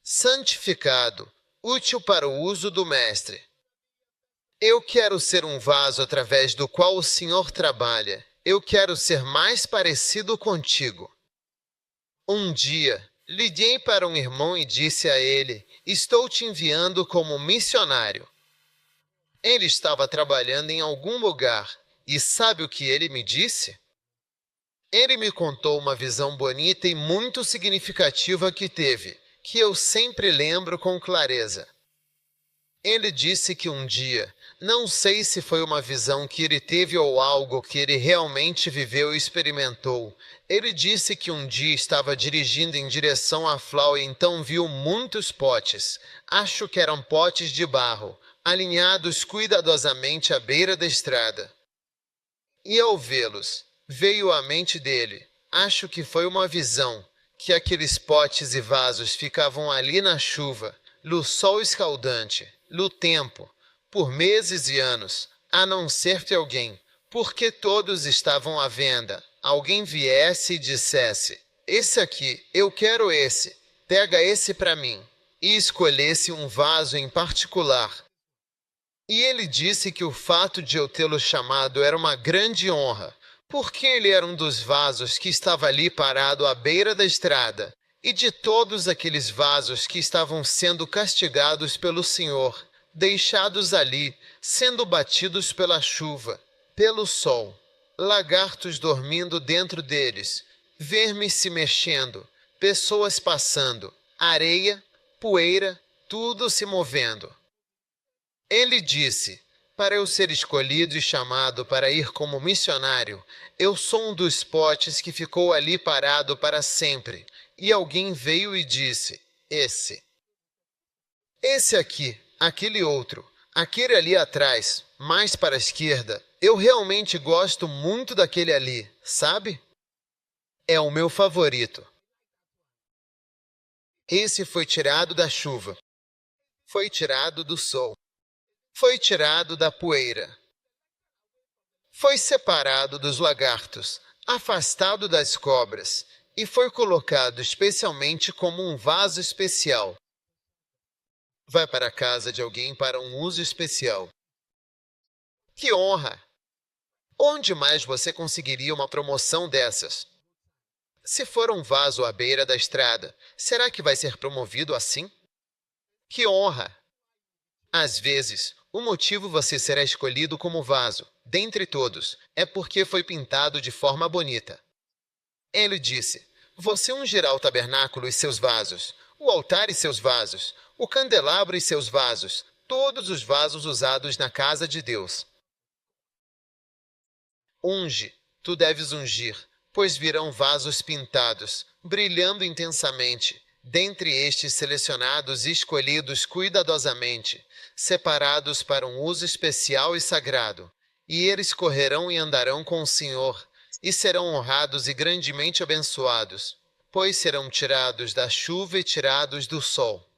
santificado, útil para o uso do Mestre. Eu quero ser um vaso através do qual o Senhor trabalha. Eu quero ser mais parecido contigo. Um dia, liguei para um irmão e disse a ele: estou te enviando como missionário. Ele estava trabalhando em algum lugar, e sabe o que ele me disse? Ele me contou uma visão bonita e muito significativa que teve, que eu sempre lembro com clareza. Ele disse que um dia, não sei se foi uma visão que ele teve ou algo que ele realmente viveu e experimentou. Ele disse que um dia estava dirigindo em direção à Flau e então viu muitos potes, acho que eram potes de barro, alinhados cuidadosamente à beira da estrada. E ao vê-los, veio à mente dele, acho que foi uma visão, que aqueles potes e vasos ficavam ali na chuva, no sol escaldante, no tempo, por meses e anos, a não ser que alguém, porque todos estavam à venda, alguém viesse e dissesse: esse aqui, eu quero esse, pega esse para mim, e escolhesse um vaso em particular. E ele disse que o fato de eu tê-lo chamado era uma grande honra, porque ele era um dos vasos que estava ali parado à beira da estrada, e de todos aqueles vasos que estavam sendo castigados pelo Senhor, deixados ali, sendo batidos pela chuva, pelo sol, lagartos dormindo dentro deles, vermes se mexendo, pessoas passando, areia, poeira, tudo se movendo. Ele disse: para eu ser escolhido e chamado para ir como missionário, eu sou um dos potes que ficou ali parado para sempre. E alguém veio e disse: esse aqui, aquele outro, aquele ali atrás, mais para a esquerda, eu realmente gosto muito daquele ali, sabe? É o meu favorito. Esse foi tirado da chuva, foi tirado do sol, foi tirado da poeira, foi separado dos lagartos, afastado das cobras, e foi colocado especialmente como um vaso especial. Vai para a casa de alguém para um uso especial. Que honra! Onde mais você conseguiria uma promoção dessas? Se for um vaso à beira da estrada, será que vai ser promovido assim? Que honra! Às vezes, o motivo você será escolhido como vaso, dentre todos, é porque foi pintado de forma bonita. Ele disse: você ungirá o tabernáculo e seus vasos, o altar e seus vasos, o candelabro e seus vasos, todos os vasos usados na casa de Deus. Unge, tu deves ungir, pois virão vasos pintados, brilhando intensamente, dentre estes selecionados e escolhidos cuidadosamente, separados para um uso especial e sagrado. e eles correrão e andarão com o Senhor, e serão honrados e grandemente abençoados, pois serão tirados da chuva e tirados do sol.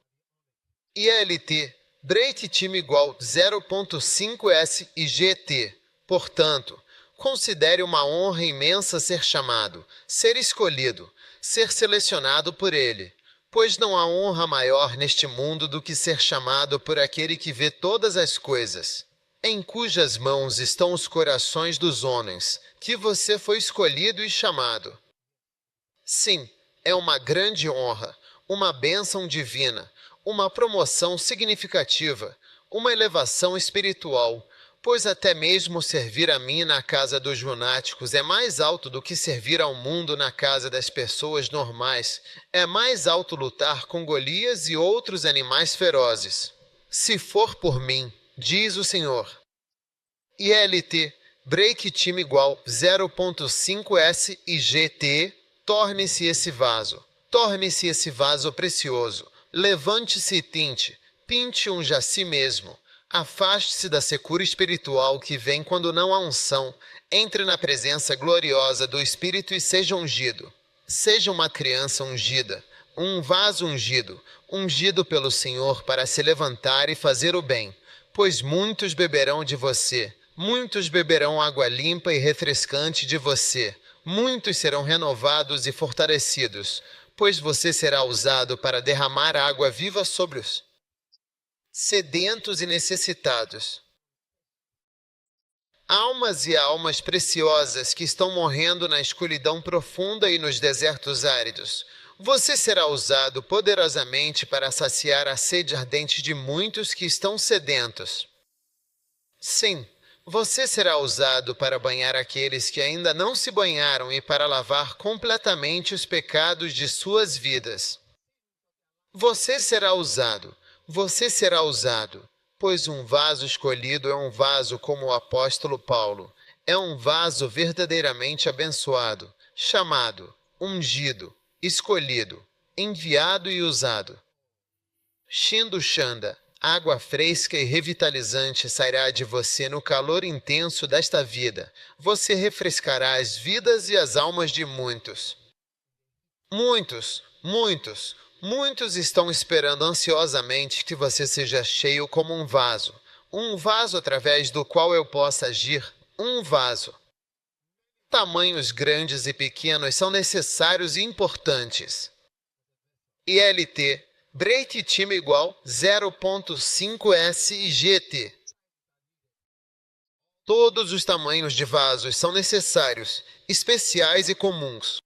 ILT, break time igual 0.5S e GT. Portanto, considere uma honra imensa ser chamado, ser escolhido, ser selecionado por Ele, pois não há honra maior neste mundo do que ser chamado por aquele que vê todas as coisas, em cujas mãos estão os corações dos homens, que você foi escolhido e chamado. Sim, é uma grande honra, uma bênção divina, uma promoção significativa, uma elevação espiritual, pois até mesmo servir a mim na casa dos lunáticos é mais alto do que servir ao mundo na casa das pessoas normais. É mais alto lutar com Golias e outros animais ferozes. Se for por mim, diz o Senhor. ILT, break time igual 0.5S e GT, torne-se esse vaso precioso. Levante-se e pinte um a si mesmo. Afaste-se da secura espiritual que vem quando não há unção. Entre na presença gloriosa do Espírito e seja ungido. Seja uma criança ungida, um vaso ungido, ungido pelo Senhor para se levantar e fazer o bem. Pois muitos beberão de você, muitos beberão água limpa e refrescante de você. Muitos serão renovados e fortalecidos, pois você será usado para derramar água viva sobre os sedentos e necessitados. Almas e almas preciosas que estão morrendo na escuridão profunda e nos desertos áridos. Você será usado poderosamente para saciar a sede ardente de muitos que estão sedentos. Sim, você será usado para banhar aqueles que ainda não se banharam e para lavar completamente os pecados de suas vidas. Você será usado, pois um vaso escolhido é um vaso como o apóstolo Paulo. É um vaso verdadeiramente abençoado, chamado, ungido, escolhido, enviado e usado. Shindo Shanda, água fresca e revitalizante sairá de você no calor intenso desta vida. Você refrescará as vidas e as almas de muitos. Muitos estão esperando ansiosamente que você seja cheio como um vaso através do qual eu possa agir, um vaso. Tamanhos grandes e pequenos são necessários e importantes. ILT, break time igual 0.5S e GT. Todos os tamanhos de vasos são necessários, especiais e comuns.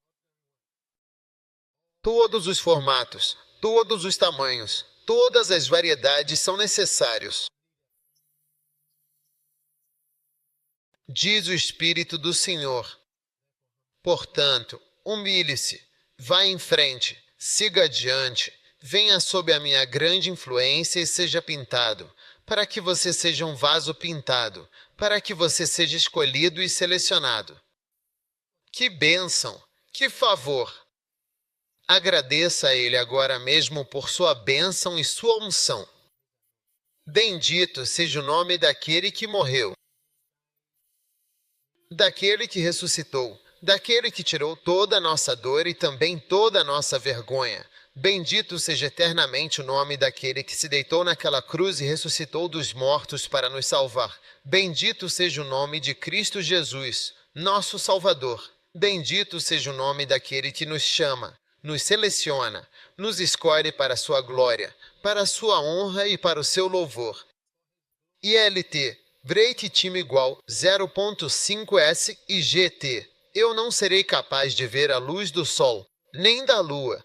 Todos os formatos, todos os tamanhos, todas as variedades são necessários. Diz o Espírito do Senhor. Portanto, humilhe-se, vá em frente, siga adiante, venha sob a minha grande influência e seja pintado, para que você seja um vaso pintado, para que você seja escolhido e selecionado. Que bênção, que favor! Agradeça a Ele agora mesmo por sua bênção e sua unção. Bendito seja o nome daquele que morreu, daquele que ressuscitou, daquele que tirou toda a nossa dor e também toda a nossa vergonha. Bendito seja eternamente o nome daquele que se deitou naquela cruz e ressuscitou dos mortos para nos salvar. Bendito seja o nome de Cristo Jesus, nosso Salvador. Bendito seja o nome daquele que nos chama, nos seleciona, nos escolhe para a sua glória, para a sua honra e para o seu louvor. ILT, break time igual 0.5S e GT. Eu não serei capaz de ver a luz do sol, nem da lua,